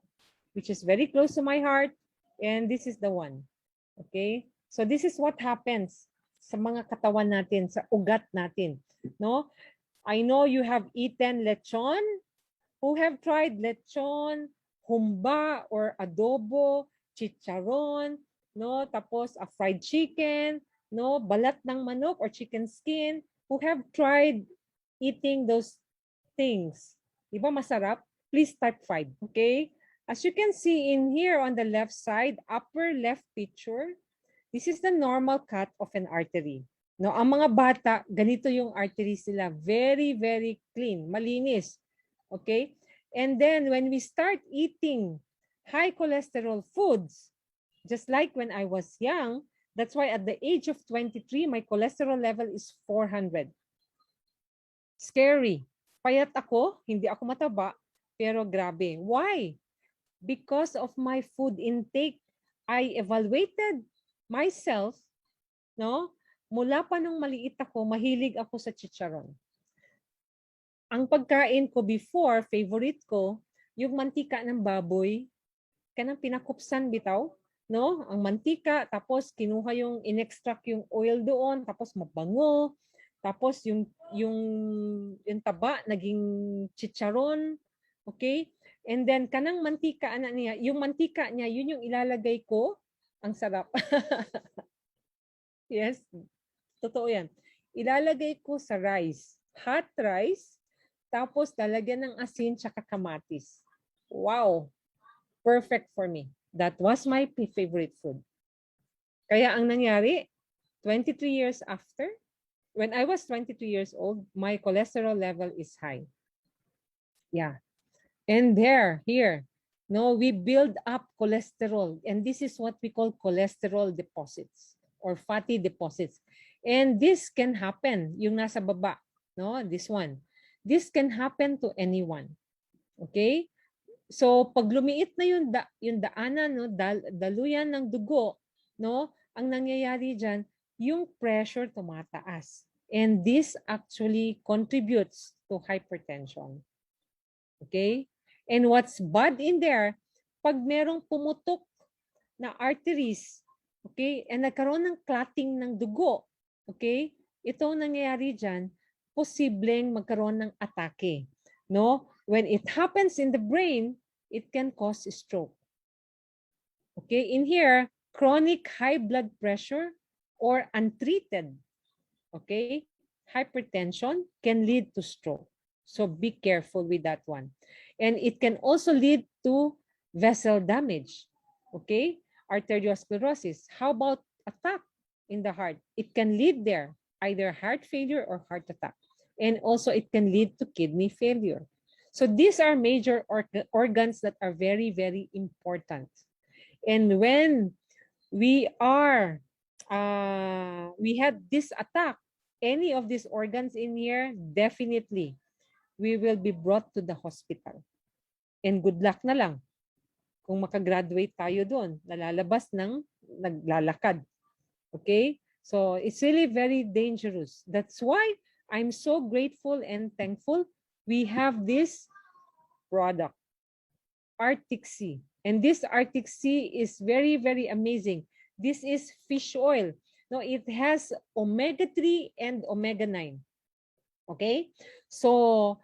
which is very close to my heart. And this is the one. Okay? So this is what happens sa mga katawan natin, sa ugat natin. No? I know you have eaten lechon. Who have tried lechon, humba or adobo, chicharon, no? Tapos a fried chicken, no? Balat ng manok or chicken skin. Who have tried eating those things? Diba masarap? Please type 5, okay? As you can see in here on the left side, upper left picture, this is the normal cut of an artery. No, ang mga bata, ganito yung arteries nila. Very, very clean, malinis. Okay? And then when we start eating high cholesterol foods, just like when I was young, that's why at the age of 23, my cholesterol level is 400. Scary. Payat ako, hindi ako mataba, pero grabe. Why? Because of my food intake. I evaluated myself, no? Mula pa nung maliit ako, mahilig ako sa chicharon. Ang pagkain ko before, favorite ko, yung mantika ng baboy, kanang pinakupsan bitaw, no? Ang mantika, tapos kinuha yung in-extract yung oil doon, tapos mabango, tapos yung taba naging chicharon, okay? And then kanang mantika niya, yung mantika niya, yun yung ilalagay ko, ang sarap. Yes, totoo yan. Ilalagay ko sa rice, hot rice, tapos lalagyan ng asin tsaka kamatis. Wow! Perfect for me. That was my favorite food. Kaya ang nangyari, 23 years after, when I was 22 years old, my cholesterol level is high. Yeah. And here, no, we build up cholesterol. And this is what we call cholesterol deposits or fatty deposits. And this can happen, yung nasa baba, no, this one. This can happen to anyone. Okay? So pag lumiit na yung daanan, no, daluyan ng dugo, no, ang nangyayari diyan, yung pressure tumataas. And this actually contributes to hypertension. Okay? And what's bad in there, pag merong pumutok na arteries, okay, and nagkaroon ng clotting ng dugo, okay, ito nangyayari diyan, posibleng magkaroon ng atake. No? When it happens in the brain, it can cause stroke. Okay, in here, chronic high blood pressure or untreated, okay, hypertension can lead to stroke. So be careful with that one. And it can also lead to vessel damage, okay, arteriosclerosis. How about attack in the heart? It can lead there, either heart failure or heart attack. And also it can lead to kidney failure. So these are major organs that are very, very important. And when we had this attack any of these organs in here, definitely, we will be brought to the hospital. And good luck na lang kung makagraduate tayo doon, nalalabas ng naglalakad. Okay? So it's really very dangerous. That's why I'm so grateful and thankful we have this product, Arctic Sea. And this Arctic Sea is very, very amazing. This is fish oil. No, it has omega-3 and omega-9. Okay? So,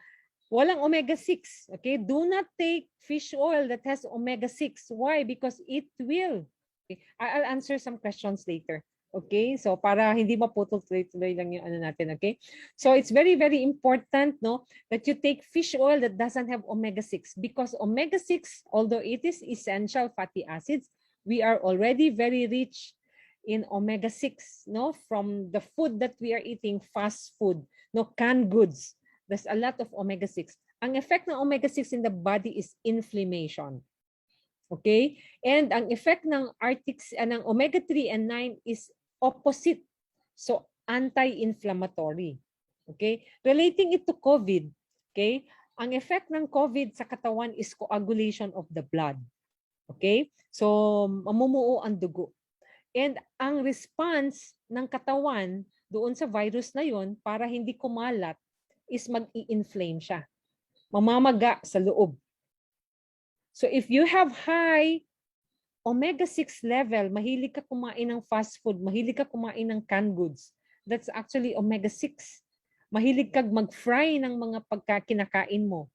walang omega-6. Okay? Do not take fish oil that has omega-6. Why? Because it will. Okay? I'll answer some questions later. Okay? So, para hindi maputol tuloy-tuloy lang yung ano natin. Okay? So, it's very, very important, no, that you take fish oil that doesn't have omega-6, because omega-6, although it is essential fatty acids, we are already very rich in omega-6, no, from the food that we are eating, fast food, no, canned goods. There's a lot of omega-6. Ang effect ng omega-6 in the body is inflammation. Okay? And ang effect ng ng omega-3 and 9 is opposite. So, anti-inflammatory. Okay? Relating it to COVID, okay? Ang effect ng COVID sa katawan is coagulation of the blood. Okay? So, mamumuo ang dugo. And ang response ng katawan doon sa virus na yon para hindi kumalat is mag-i-inflame siya. Mamamaga sa loob. So if you have high omega-6 level, mahilig ka kumain ng fast food, mahilig ka kumain ng canned goods, that's actually omega-6. Mahilig kag mag-fry ng mga pagkakinakain mo.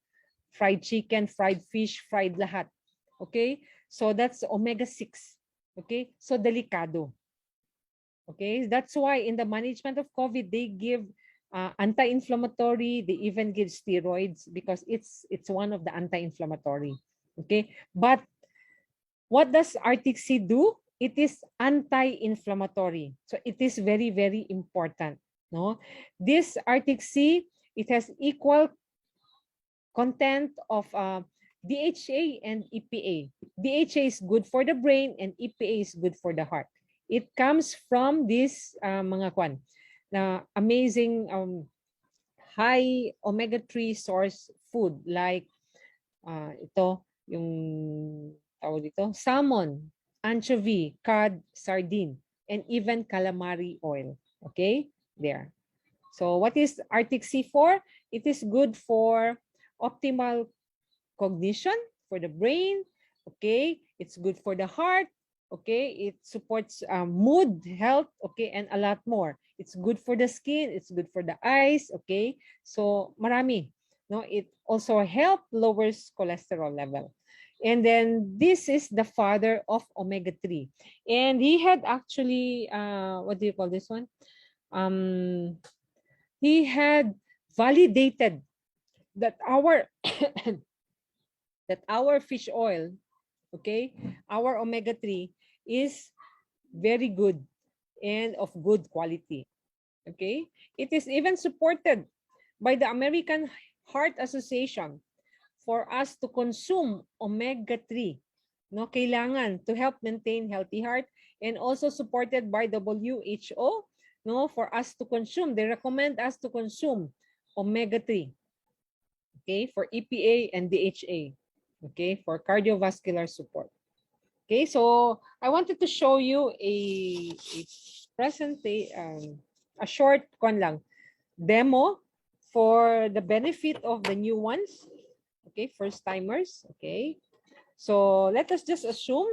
Fried chicken, fried fish, fried lahat. Okay? So that's omega-6. Okay? So delikado. Okay? That's why in the management of COVID, they give anti-inflammatory, they even give steroids because it's one of the anti-inflammatory. Okay? But what does Arctic Sea do? It is anti-inflammatory. So it is very, very important. No? This Arctic Sea, it has equal content of DHA and EPA. DHA is good for the brain and EPA is good for the heart. It comes from this mga kwan na amazing high omega-3 source food like ito yung tawag dito, salmon, anchovy, cod, sardine, and even calamari oil. Okay? There. So what is Arctic Sea for? It is good for optimal cognition for the brain. Okay? It's good for the heart. Okay? It supports mood, health, okay, and a lot more. It's good for the skin. It's good for the eyes. Okay? So marami. No, it also helps lowers cholesterol level. And then this is the father of omega-3. And he had actually, what do you call this one? He had validated that our that our fish oil, okay, our omega-3 is very good and of good quality. Okay? It is even supported by the American Heart Association for us to consume omega-3. No, kailangan to help maintain healthy heart, and also supported by WHO, no, for us to consume. They recommend us to consume omega-3. Okay, for EPA and DHA. Okay, for cardiovascular support. Okay, so I wanted to show you a presentation, a short demo for the benefit of the new ones. Okay, first timers. Okay, so let us just assume.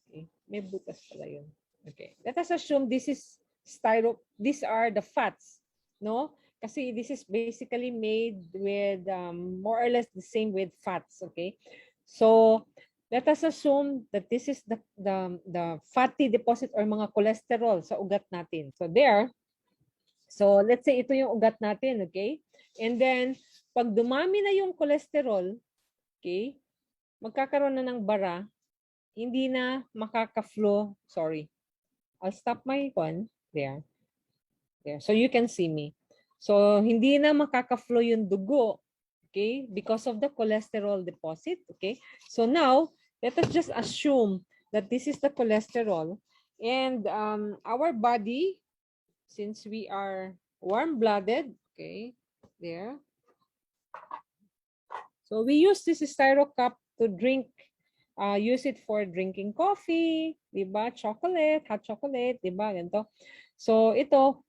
Okay, may butas pala yun. Okay, let us assume this is styro. These are the fats, no? Kasi this is basically made with more or less the same with fats. Okay, so let us assume that this is the fatty deposit or mga cholesterol sa ugat natin. So there. So let's say ito yung ugat natin, okay? And then pag dumami na yung cholesterol, okay, magkakaroon na ng bara, hindi na makaka-flow. Sorry. I'll stop my one. There. There. So you can see me. So hindi na makaka-flow yung dugo, okay, because of the cholesterol deposit, okay? So now, let us just assume that this is the cholesterol, and our body, since we are warm-blooded. Okay, there. So we use this styro cup to drink, use it for drinking coffee, diba? Chocolate, hot chocolate, diba? Ganito. So ito,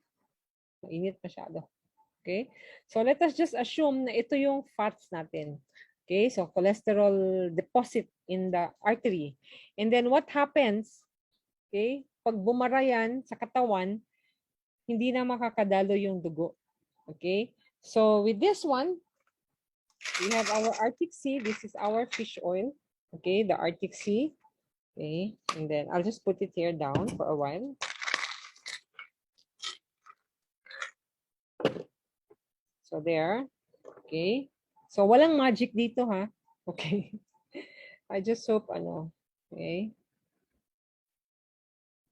mainit masyado. Okay? So let us just assume na ito yung fats natin. Okay? So cholesterol deposit in the artery. And then what happens, okay? Pag bumara yan sa katawan, hindi na makakadalo yung dugo. Okay? So with this one, we have our Arctic Sea. This is our fish oil. Okay, the Arctic Sea. Okay, and then I'll just put it here down for a while. So there. Okay. So walang magic dito ha. Okay. I just hope ano. Okay.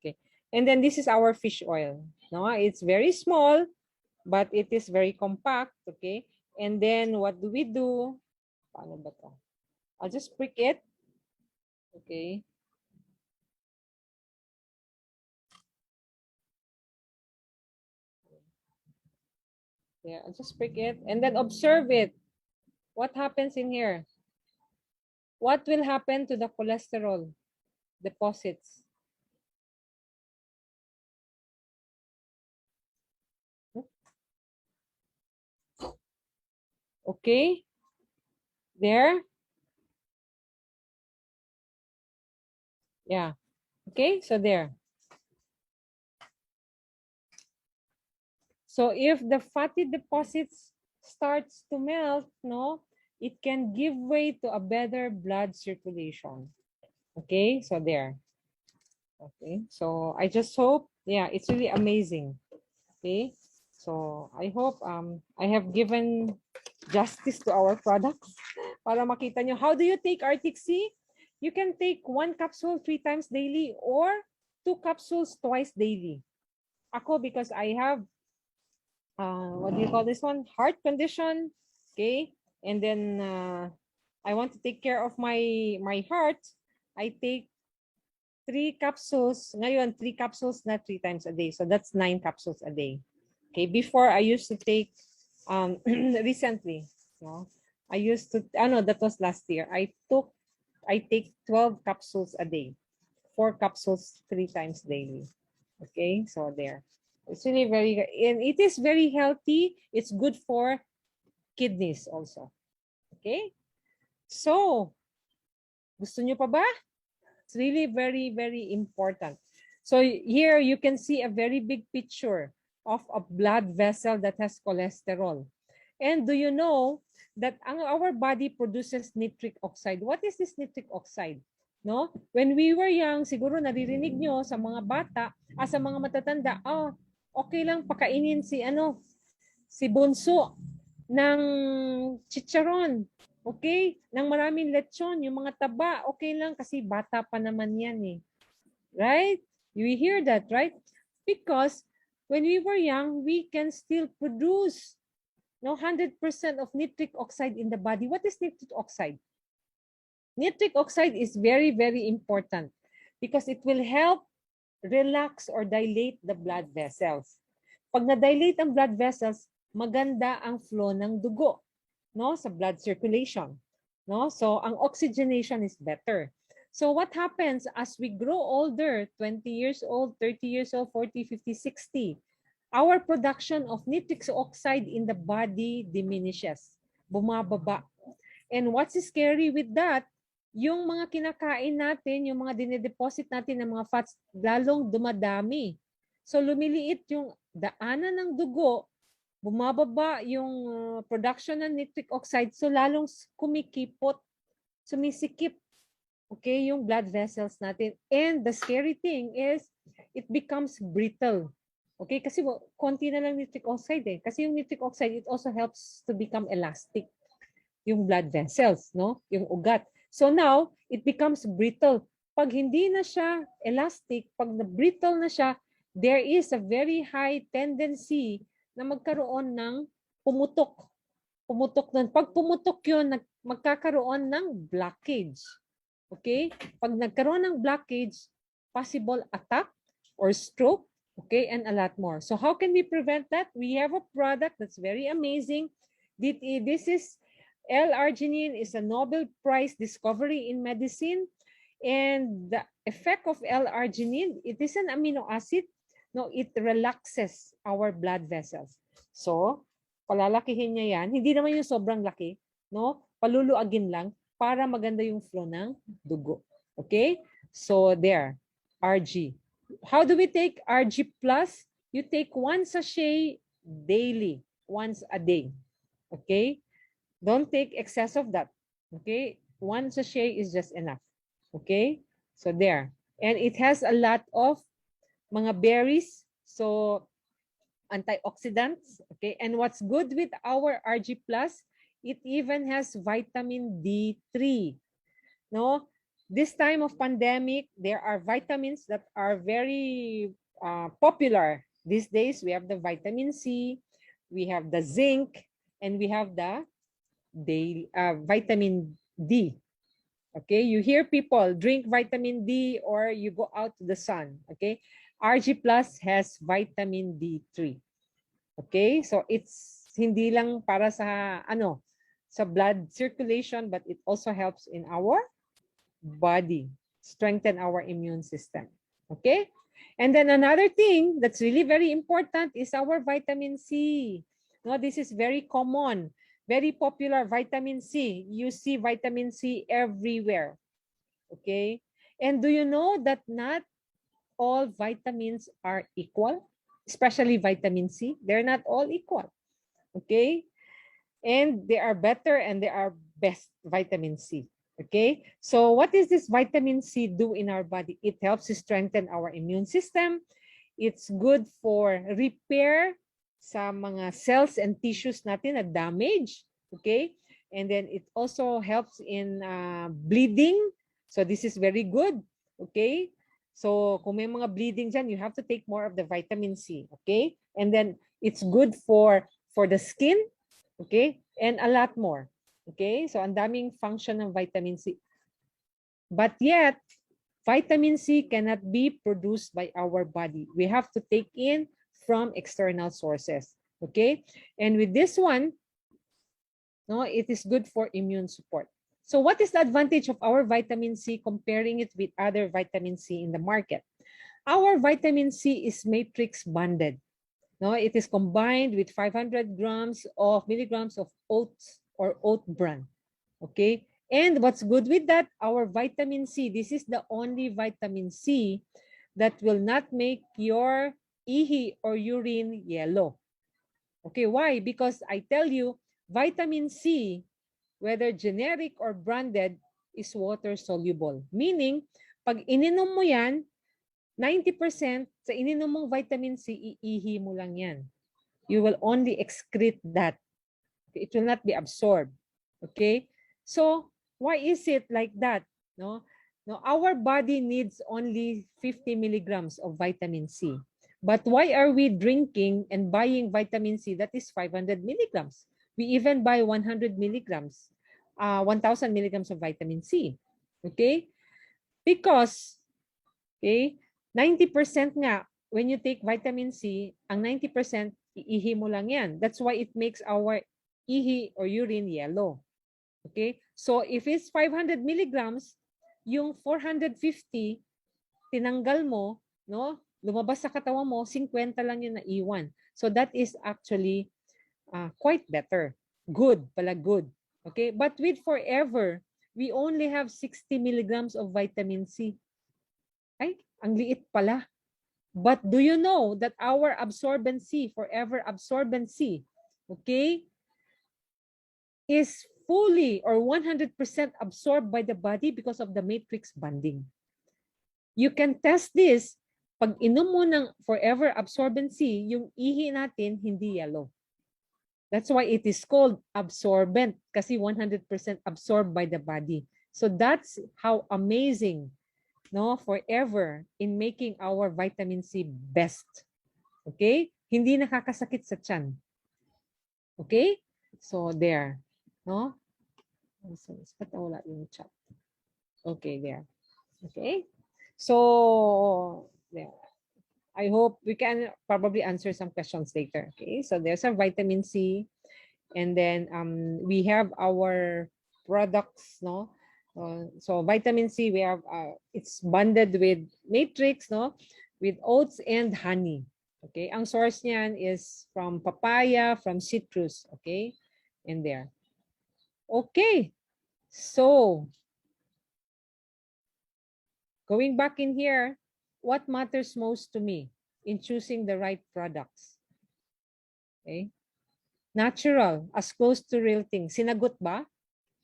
Okay. And then this is our fish oil. No, it's very small, but it is very compact. Okay. And then what do we do? Paano ba to? I'll just prick it. Okay. Yeah, I'll just prick it and then observe it. What happens in here? What will happen to the cholesterol deposits? Okay, there. Yeah, okay, so there. So if the fatty deposits starts to melt, no, it can give way to a better blood circulation. Okay, so there. Okay, so I just hope, yeah, it's really amazing. Okay, so I hope I have given justice to our products para makita nyo. How do you take Arctic Sea? You can take 1 capsule 3 times daily or 2 capsules twice daily. Ako, because I have what do you call this one? Heart condition. Okay. And then I want to take care of my heart. I take 3 capsules. Ngayon, 3 capsules na 3 times a day. So that's 9 capsules a day. Okay. Before I used to take recently, no, I used to, no, that was last year. I take 12 capsules a day. 4 capsules 3 times daily. Okay, so there. It's really very, and it is very healthy. It's good for kidneys also. Okay, so gusto nyo pa ba? It's really very, very important. So here you can see a very big picture of a blood vessel that has cholesterol. And do you know that our body produces nitric oxide? What is this nitric oxide? No? When we were young, siguro naririnig nyo sa mga bata, sa mga matatanda, okay lang pakainin si bunso ng chicharon. Okay? Nang maraming lechon, yung mga taba, okay lang kasi bata pa naman yan eh. Right? You hear that, right? Because when we were young, we can still produce 100% of nitric oxide in the body. What is nitric oxide? Nitric oxide is very, very important because it will help relax or dilate the blood vessels. Pag na-dilate ang blood vessels, maganda ang flow ng dugo, no, sa blood circulation, no? So ang oxygenation is better. So what happens as we grow older, 20 years old, 30 years old, 40, 50, 60, our production of nitric oxide in the body diminishes, bumababa. And what's scary with that, yung mga kinakain natin, yung mga dinedeposit natin ng mga fats, lalong dumadami. So lumiliit yung daanan ng dugo, bumababa yung production ng nitric oxide, so lalong kumikipot, sumisikip, okay, yung blood vessels natin. And the scary thing is, it becomes brittle. Okay, kasi konti na lang nitric oxide eh. Kasi yung nitric oxide, it also helps to become elastic, yung blood vessels, no? Yung ugat. So now, it becomes brittle. Pag hindi na siya elastic, pag na-brittle na siya, there is a very high tendency na magkaroon ng pumutok. Pumutok na. Pag pumutok yun, magkakaroon ng blockage. Okay? Pag nagkaroon ng blockage, possible attack or stroke, Okay, and a lot more. So how can we prevent that? We have a product that's very amazing. This is L-arginine is a Nobel Prize discovery in medicine. And the effect of L-arginine, it is an amino acid. No, it relaxes our blood vessels. So, palalakihin niya yan. Hindi naman yung sobrang laki. No? Paluluagin lang para maganda yung flow ng dugo. Okay? So, there. RG. How do we take RG plus? You take 1 sachet daily, once a day. Okay? Don't take excess of that. Okay? 1 sachet is just enough. Okay? So there. And it has a lot of mga berries. So antioxidants. Okay? And what's good with our RG plus, it even has vitamin D3. No? This time of pandemic, there are vitamins that are very popular. These days, we have the vitamin C, we have the zinc, and we have the vitamin D. Okay, you hear people drink vitamin D or you go out to the sun. Okay, RG Plus has vitamin D3. Okay, so it's hindi lang para sa sa blood circulation, but it also helps in our body, strengthen our immune system. Okay, and then another thing that's really very important is our vitamin C. No, this is very common. Very popular, vitamin C. You see vitamin C everywhere. Okay? And do you know that not all vitamins are equal? Especially vitamin C. They're not all equal. Okay? And they are better and they are best vitamin C. Okay? So what does this vitamin C do in our body? It helps to strengthen our immune system. It's good for repair sa mga cells and tissues natin na damage. Okay? And then it also helps in bleeding. So this is very good. Okay? So kung may mga bleeding dyan, you have to take more of the vitamin C. Okay? And then it's good for the skin. Okay? And a lot more. Okay? So ang daming function ng vitamin C. But yet, vitamin C cannot be produced by our body. We have to take in from external sources. Okay? And with this one, no, it is good for immune support. So what is the advantage of our vitamin C comparing it with other vitamin C in the market? Our vitamin C is matrix bonded. No, it is combined with 500 milligrams of oats or oat bran. Okay? And what's good with that, our vitamin C, this is the only vitamin C that will not make your ihi or urine yellow. Okay, why? Because I tell you, vitamin C, whether generic or branded, is water soluble. Meaning, pag ininom mo yan, 90% sa ininom mong vitamin C, iihi mo lang yan. You will only excrete that. It will not be absorbed. Okay? So, why is it like that? No, our body needs only 50 milligrams of vitamin C. But why are we drinking and buying vitamin C that is 500 milligrams? We even buy 100 milligrams, 1,000 milligrams of vitamin C. Okay? Because, okay, 90% nga, when you take vitamin C, ang 90% iihi mo lang yan. That's why it makes our ihi or urine yellow. Okay? So, if it's 500 milligrams, yung 450, tinanggal mo, no? Lumabas sa katawan mo, 50 lang yung naiwan. So, that is actually quite better. Good, pala good. Okay? But with Forever, we only have 60 milligrams of vitamin C. Ay, ang liit pala. But do you know that our absorbency, Forever absorbency, okay, is fully or 100% absorbed by the body because of the matrix bonding. You can test this. Pag inom mo ng Forever absorbency, yung ihi natin hindi yellow. That's why it is called absorbent kasi 100% absorbed by the body. So that's how amazing, no, Forever in making our vitamin C best. Okay? Hindi nakakasakit sa tiyan. Okay? So there, no? So, wala yung chat. Okay, there. Okay? So, there. I hope we can probably answer some questions later. Okay, so there's our vitamin C, and then we have our products, no. So vitamin C, we have it's bonded with matrix, no, with oats and honey. Okay, ang source niyan is from papaya, from citrus. Okay, in there. Okay, so going back in here, what matters most to me in choosing the right products? Okay, natural, as close to real thing. Sinagot ba?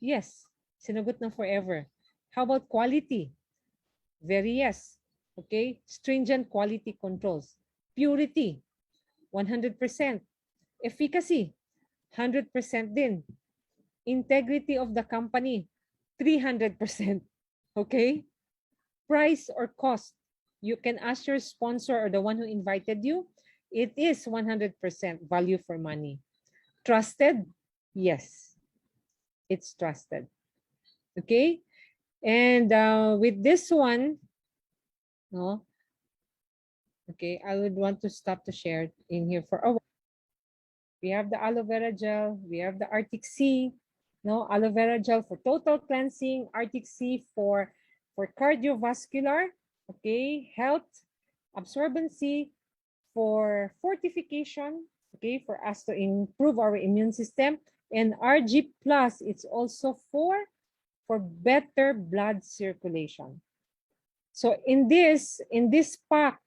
Yes, sinagot na forever. How about quality? Very yes. Okay, stringent quality controls. Purity, 100%. Efficacy, 100% din. Integrity of the company, 300%. Okay? Price or cost, you can ask your sponsor or the one who invited you. It is 100% value for money. Trusted? Yes, it's trusted. Okay? And with this one, no, okay, I would want to stop to share in here for a while. We have the aloe vera gel, we have the Arctic Sea, no, aloe vera gel for total cleansing, Arctic Sea for cardiovascular, okay, health, absorbency, for fortification, okay, for us to improve our immune system, and RG plus, it's also for better blood circulation. So in this pack,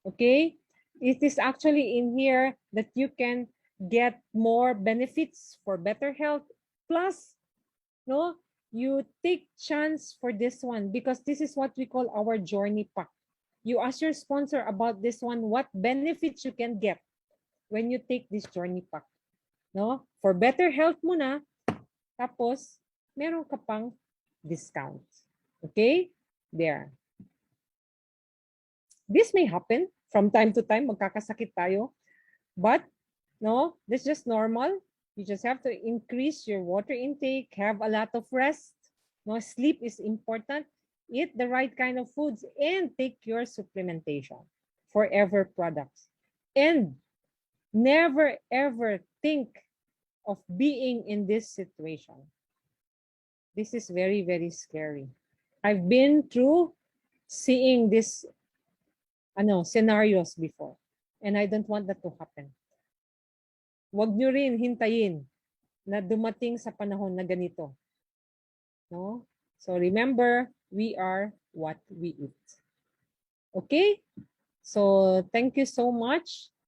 okay, it is actually in here that you can get more benefits for better health. Plus, no, you take chance for this one because this is what we call our journey pack. You ask your sponsor about this one, what benefits you can get when you take this journey pack. No? For better health muna, tapos meron ka pang discount. Okay? There. This may happen from time to time, magkakasakit tayo. But, no, this is just normal. You just have to increase your water intake, have a lot of rest. No, sleep is important. Eat the right kind of foods and take your supplementation. Forever products. And never ever think of being in this situation. This is very, very scary. I've been through seeing this scenarios before. And I don't want that to happen. Huwag nyo rin hintayin na dumating sa panahon na ganito. No? So remember, we are what we eat. Okay? So thank you so much.